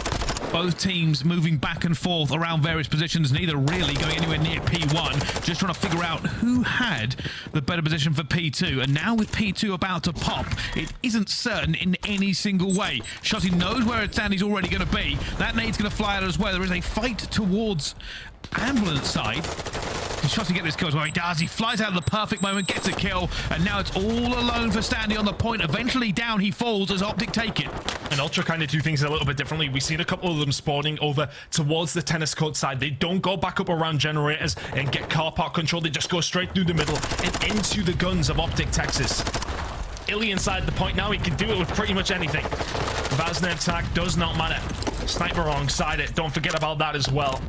Both teams moving back and forth around various positions, neither really going anywhere near P1, just trying to figure out who had the better position for P2. And now with P2 about to pop, it isn't certain in any single way. Shotzzy knows where Sandy's already going to be. That nade's going to fly out as well. There is a fight towards ambulance side. Can Shotzzy get this kill as well? He does. He flies out at the perfect moment, gets a kill, and now it's all alone for Standy on the point. Eventually down he falls as OpTic take it. And Ultra kind of do things a little bit differently. We've seen a couple of them spawning over towards the tennis court side. They don't go back up around generators and get car park control. They just go straight through the middle and into the guns of OpTic Texas. iLLeY inside the point now. He can do it with pretty much anything. Vazna attack does not matter. Sniper alongside it. Don't forget about that as well.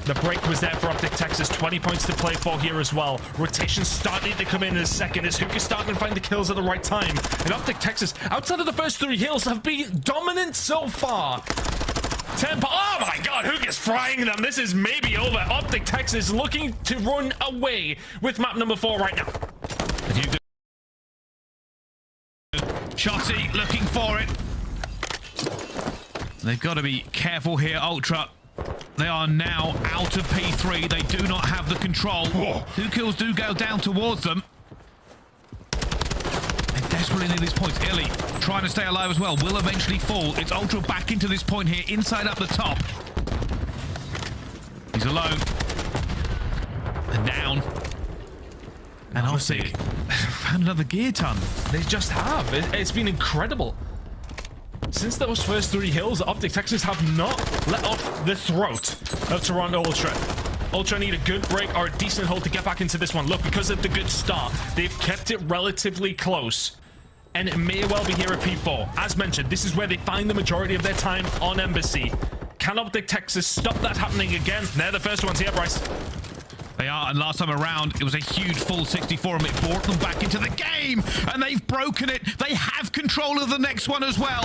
The break was there for OpTic Texas. 20 points to play for here as well. Rotation starting to come in a second as Huke is starting to find the kills at the right time. And OpTic Texas, outside of the first 3 hills, have been dominant so far. 10 oh my god, Huke is frying them. This is maybe over. OpTic Texas looking to run away with map number 4 right now. Shotzzy looking for it. They've got to be careful here, Ultra. They are now out of P3. They do not have the control. Whoa. 2 kills do go down towards them. They desperately need these points. iLLeY trying to stay alive as well. Will eventually fall. It's Ultra back into this point here, inside up the top. He's alone. And down. And OpTic found another gear ton. They just have. It's been incredible. Since those first 3 hills, OpTic Texas have not let off the throat of Toronto Ultra. Ultra need a good break or a decent hold to get back into this one. Look, because of the good start, they've kept it relatively close. And it may well be here at P4. As mentioned, this is where they find the majority of their time on aBeZy. Can OpTic Texas stop that happening again? They're the first ones here, Bryce. They are, and last time around, it was a huge full 64, and it brought them back into the game, and they've broken it. They have control of the next one as well.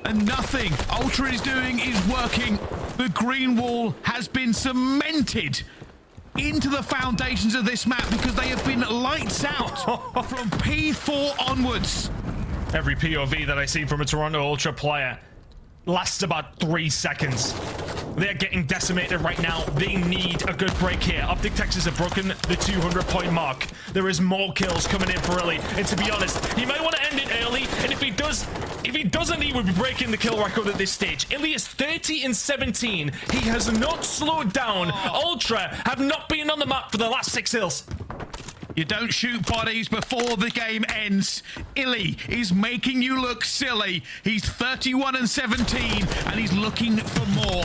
And nothing Ultra is doing is working. The green wall has been cemented into the foundations of this map because they have been lights out from P4 onwards. Every POV that I see from a Toronto Ultra player lasts about 3 seconds. They're getting decimated right now. They need a good break here. OpTic Texas have broken the 200-point mark. There is more kills coming in for iLLeY. And to be honest, he might want to end it early. And if he doesn't, he would be breaking the kill record at this stage. iLLeY is 30 and 17. He has not slowed down. Ultra have not been on the map for the last 6 hills. You don't shoot bodies before the game ends. iLLeY is making you look silly. He's 31 and 17, and he's looking for more.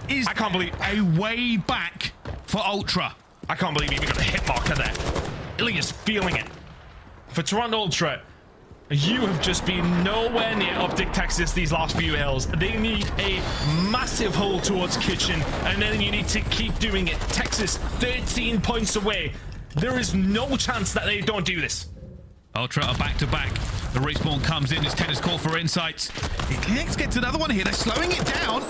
I can't believe a way back for Ultra. I can't believe he even got a hit marker there. iLLeY is feeling it. For Toronto Ultra, you have just been nowhere near OpTic Texas these last few hills. They need a massive hold towards Kitchen, and then you need to keep doing it. Texas, 13 points away. There is no chance that they don't do this. Ultra are back-to-back. The respawn comes in. It's tennis court for insights. It gets another one here. They're slowing it down.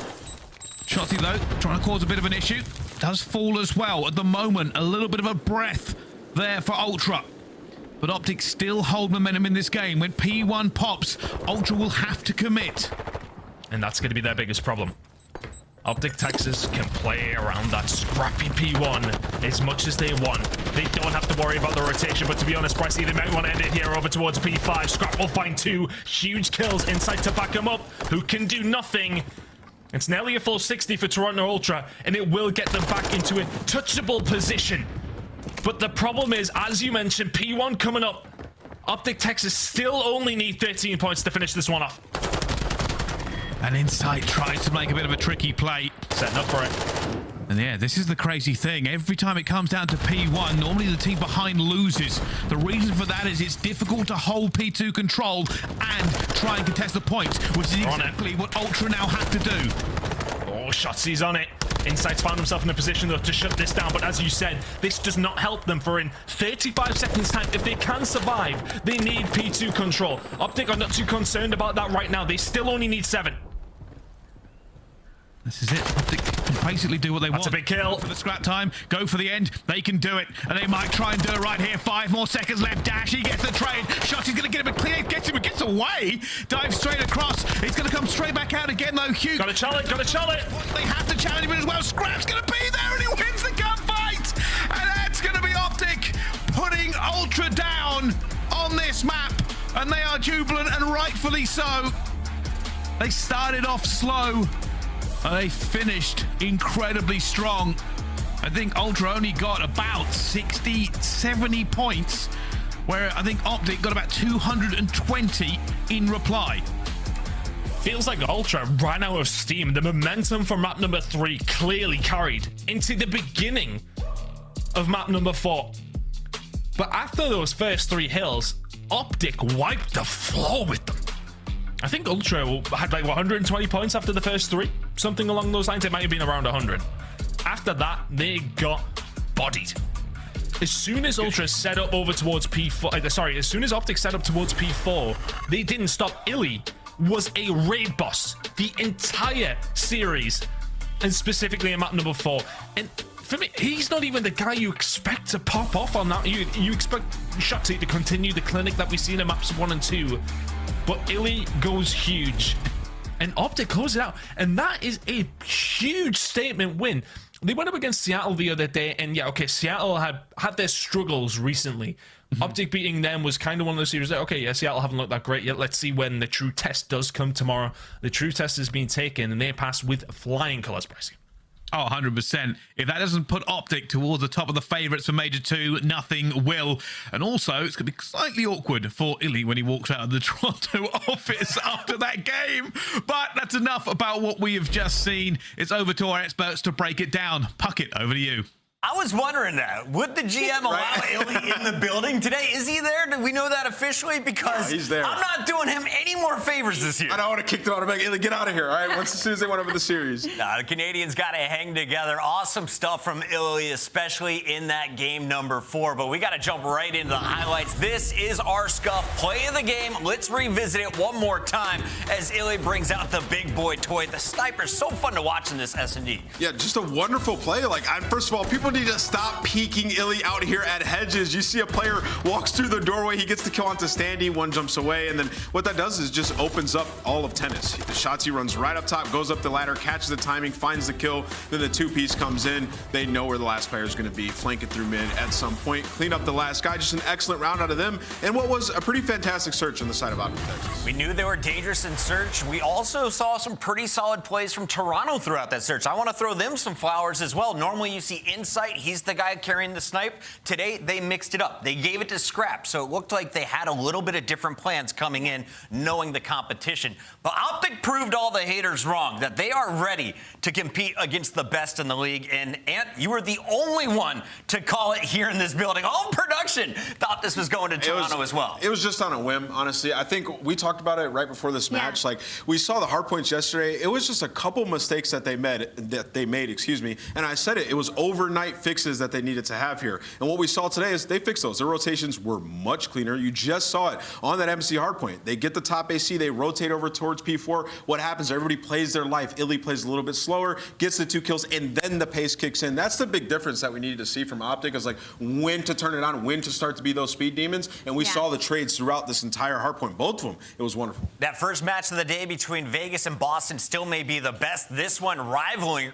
Shotzzy, though, trying to cause a bit of an issue. Does fall as well. At the moment, a little bit of a breath there for Ultra. But OpTic still hold momentum in this game. When P1 pops, Ultra will have to commit. And that's going to be their biggest problem. OpTic Texas can play around that scrappy P1 as much as they want. They don't have to worry about the rotation, but to be honest, Pricey, they might want to end it here over towards P5. Scrap will find 2 huge kills inside to back him up. Who can do nothing. It's nearly a full 60 for Toronto Ultra, and it will get them back into a touchable position. But the problem is, as you mentioned, P1 coming up. OpTic Texas still only need 13 points to finish this one off. And Insight tries to make a bit of a tricky play. Setting up for it. And yeah, this is the crazy thing. Every time it comes down to P1, normally the team behind loses. The reason for that is it's difficult to hold P2 control and try and contest the points, which is exactly what Ultra now have to do. Oh, Shotzzy's on it. Insight's found himself in a position though to shut this down, but as you said, this does not help them, for in 35 seconds time, if they can survive, they need P2 control. OpTic are not too concerned about that right now. They still only need 7. This is it. OpTic can basically do what they want. That's a big kill. Go for the scrap time. Go for the end. They can do it. And they might try and do it right here. 5 more seconds left. Dash. He gets the trade. Shotzzy's going to get him a clear. Gets him. Gets away. Dives straight across. He's going to come straight back out again, though. Huke. Got to challenge. Got to challenge. They have to challenge him as well. Scrap's going to be there, and he wins the gunfight. And that's going to be OpTic putting Ultra down on this map. And they are jubilant, and rightfully so. They started off slow. They finished incredibly strong. I think Ultra only got about 60, 70 points, where I think OpTic got about 220 in reply. Feels like Ultra ran out of steam. The momentum for map number 3 clearly carried into the beginning of map number 4. But after those first 3 hills, OpTic wiped the floor with them. I think Ultra had like 120 points after the first 3, something along those lines. It might have been around 100. After that, they got bodied. As soon as Ultra set up over towards P4, as soon as OpTic set up towards P4, they didn't stop. iLLeY was a raid boss the entire series, and specifically in map number 4. And for me, he's not even the guy you expect to pop off on that. You expect Shotzzy to continue the clinic that we've seen in maps 1 and 2. But iLLeY goes huge, and OpTic closes it out, and that is a huge statement win. They went up against Seattle the other day, and yeah, okay, Seattle had their struggles recently. OpTic beating them was kind of one of those series that, okay, yeah, Seattle haven't looked that great yet. Let's see when the true test does come tomorrow. The true test has been taken, and they passed with flying colors, Pricey. Oh, 100%. If that doesn't put OpTic towards the top of the favourites for Major II, nothing will. And also, it's going to be slightly awkward for iLLeY when he walks out of the Toronto office after that game. But that's enough about what we have just seen. It's over to our experts to break it down. Puckett, over to you. I was wondering that. Would the GM allow iLLeY in the building today? Is he there? Do we know that officially? Because he's there. I'm not doing him any more favors this year. I don't want to kick them out of iLLeY. Get out of here, all right? As soon as they went over the series. Nah, the Canadians got to hang together. Awesome stuff from iLLeY, especially in that game number 4. But we got to jump right into the highlights. This is our Scuff play of the game. Let's revisit it one more time as iLLeY brings out the big boy toy. The sniper's so fun to watch in this S&D. Yeah, just a wonderful play. Like, first of all, people need to stop peeking iLLeY out here at hedges. You see a player walks through the doorway, he gets the kill onto Standy, one jumps away, and then what that does is just opens up all of tennis. The Shotzzy runs right up top, goes up the ladder, catches the timing, finds the kill, then the 2-piece comes in. They know where the last player is going to be, flank it through mid at some point, clean up the last guy. Just an excellent round out of them, and what was a pretty fantastic search on the side of OpTic Texas. We knew they were dangerous in search. We also saw some pretty solid plays from Toronto throughout that search. I want to throw them some flowers as well. Normally you see Insight, he's the guy carrying the snipe. Today they mixed it up. They gave it to Scrapz, so it looked like they had a little bit of different plans coming in, knowing the competition. But OpTic proved all the haters wrong, that they are ready to compete against the best in the league. And Ant, you were the only one to call it here in this building. All production thought this was going to Toronto as well. It was just on a whim, honestly. I think we talked about it right before this match. Like, we saw the hard points yesterday. It was just a couple mistakes that they made, excuse me. And I said it was overnight overnight fixes that they needed to have here. And what we saw today is they fixed those. Their rotations were much cleaner. You just saw it on that MC hardpoint. They get the top AC, they rotate over towards P4. What happens? Everybody plays their life. iLLeY plays a little bit slower, gets the 2 kills, and then the pace kicks in. That's the big difference that we needed to see from OpTic, is like when to turn it on, when to start to be those speed demons. And we saw the trades throughout this entire hardpoint. Both of them. It was wonderful. That first match of the day between Vegas and Boston still may be the best. This one rivaling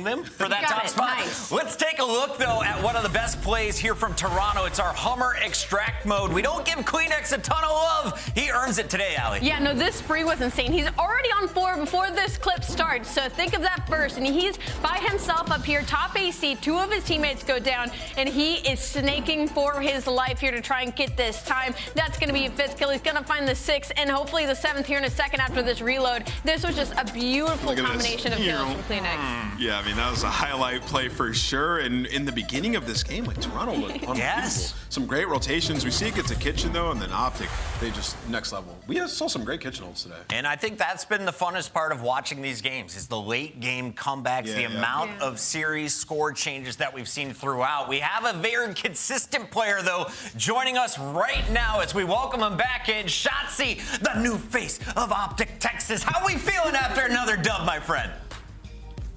them for that top spot. Nice. Let's take a look, though, at one of the best plays here from Toronto. It's our Hummer extract mode. We don't give Queenx a ton of love. He earns it today, aLLeY. Yeah, no, this spree was insane. He's already on 4 before this clip starts, so think of that first. And he's by himself up here, top AC. 2 of his teammates go down, and he is snaking for his life here to try and get this time. That's going to be a 5th kill. He's going to find the 6th and hopefully the 7th here in a second after this reload. This was just a beautiful combination of kills from Queenx. Yeah, I mean, that was a highlight play for sure. And in the beginning of this game, like, Toronto looked unbelievable. Yes. Some great rotations. We see it get to kitchen, though, and then OpTic, they just next level. We saw some great kitchen ults today. And I think that's been the funnest part of watching these games, is the late game comebacks, the amount of series score changes that we've seen throughout. We have a very consistent player, though, joining us right now as we welcome him back in. Shotzzy, the new face of OpTic Texas. How are we feeling after another dub, my friend?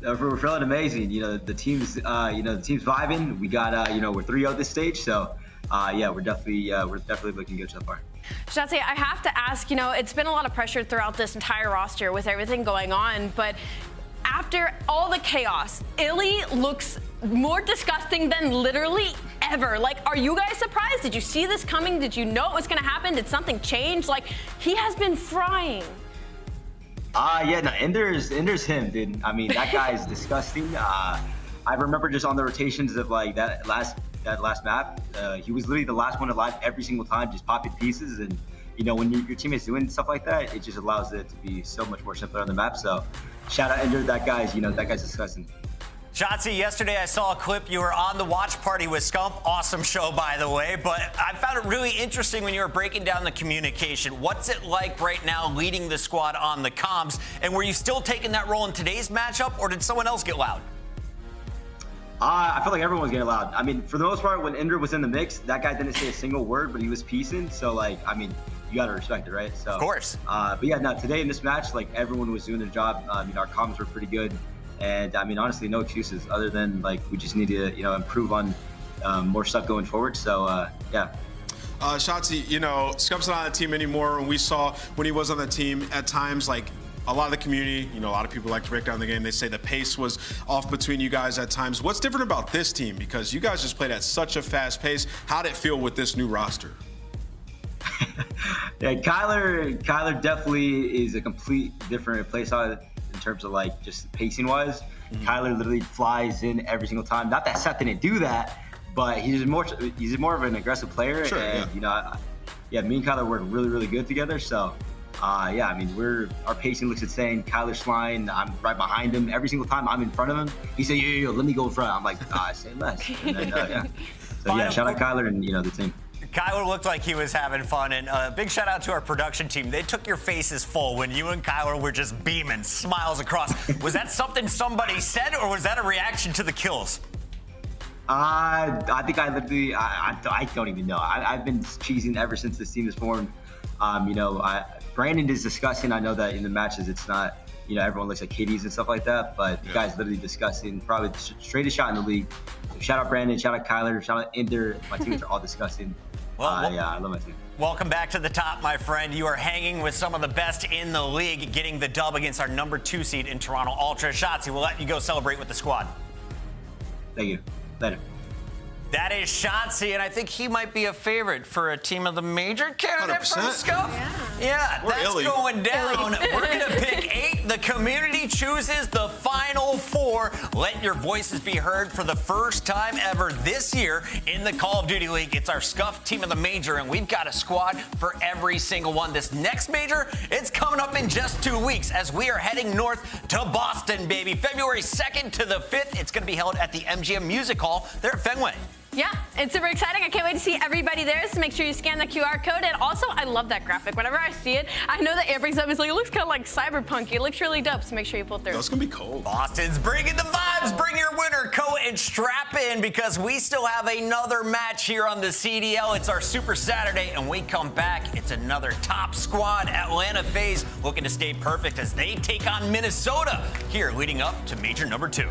We're feeling amazing. You know, the team's vibing. We got, we're 3-0 this stage, so yeah, we're definitely looking good so far. Shotzzy, I have to ask, it's been a lot of pressure throughout this entire roster with everything going on, but after all the chaos, iLLeY looks more disgusting than literally ever. Like, are you guys surprised? Did you see this coming? Did you know it was going to happen? Did something change? Like, he has been frying. Yeah, no, Ender's him, dude. I mean, that guy's disgusting. I remember just on the rotations of like that last map, he was literally the last one alive every single time, just popping pieces. And when your teammate's doing stuff like that, it just allows it to be so much more simpler on the map. So shout out Ender, that guy's disgusting. Shotzzy, yesterday I saw a clip. You were on the watch party with Scump. Awesome show, by the way. But I found it really interesting when you were breaking down the communication. What's it like right now leading the squad on the comms? And were you still taking that role in today's matchup, or did someone else get loud? I felt like everyone was getting loud. I mean, for the most part, when Ender was in the mix, that guy didn't say a single word, but he was piecing. So, like, I mean, you got to respect it, right? So, of course. But yeah, no, today in this match, like, everyone was doing their job. I mean, our comms were pretty good. And I mean, honestly, no excuses other than like we just need to, improve on more stuff going forward. So yeah. Shotzzy, Scump's not on the team anymore. And we saw when he was on the team at times, like a lot of the community, a lot of people like to break down the game. They say the pace was off between you guys at times. What's different about this team? Because you guys just played at such a fast pace. How did it feel with this new roster? Yeah, Kyler definitely is a complete different place on it. In terms of like just pacing wise, Kyler literally flies in every single time. Not that Seth didn't do that, but he's more of an aggressive player. Sure, and me and Kyler work really, really good together. So yeah, I mean, our pacing looks insane. Kyler's flying, I'm right behind him. Every single time I'm in front of him, he said, yo, let me go in front. I'm like, say less. And then, yeah. So yeah, shout out Kyler and the team. Kyler looked like he was having fun, and a big shout out to our production team. They took your faces full when you and Kyler were just beaming, smiles across. Was that something somebody said, or was that a reaction to the kills? I think I literally, I don't even know. I've been cheesing ever since this team is formed. Brandon is disgusting. I know that in the matches it's not, everyone looks like kitties and stuff like that, but the guy's literally disgusting. Probably the straightest shot in the league. Shout out Brandon, shout out Kyler, shout out Ender. My teammates are all disgusting. Yeah, I love my team. Welcome back to the top, my friend. You are hanging with some of the best in the league, getting the dub against our number 2 seed in Toronto Ultra. Shotzzy, we'll let you go celebrate with the squad. Thank you. Later. That is Shotzzy, and I think he might be a favorite for a team of the major candidate 100%. from Scump. Yeah, that's iLLeY. going down. We're going to pick 8. The community chooses the final 4. Let your voices be heard for the first time ever this year in the Call of Duty League. It's our Scump team of the major, and we've got a squad for every single one. This next major, it's coming up in just 2 weeks as we are heading north to Boston, baby. February 2nd to the 5th. It's going to be held at the MGM Music Hall there at Fenway. Yeah, It's super exciting. I can't wait to see everybody there. So make sure you scan the QR code. And also, I love that graphic. Whenever I see it, I know that every sub is like, it looks kind of like cyberpunk. It looks really dope. So make sure you pull through. That's gonna be cold. Boston's bringing the vibes. Bring your winner coat and strap in because we still have another match here on the CDL. It's our Super Saturday, and we come back. It's another top squad. Atlanta FaZe looking to stay perfect as they take on Minnesota here leading up to Major number 2.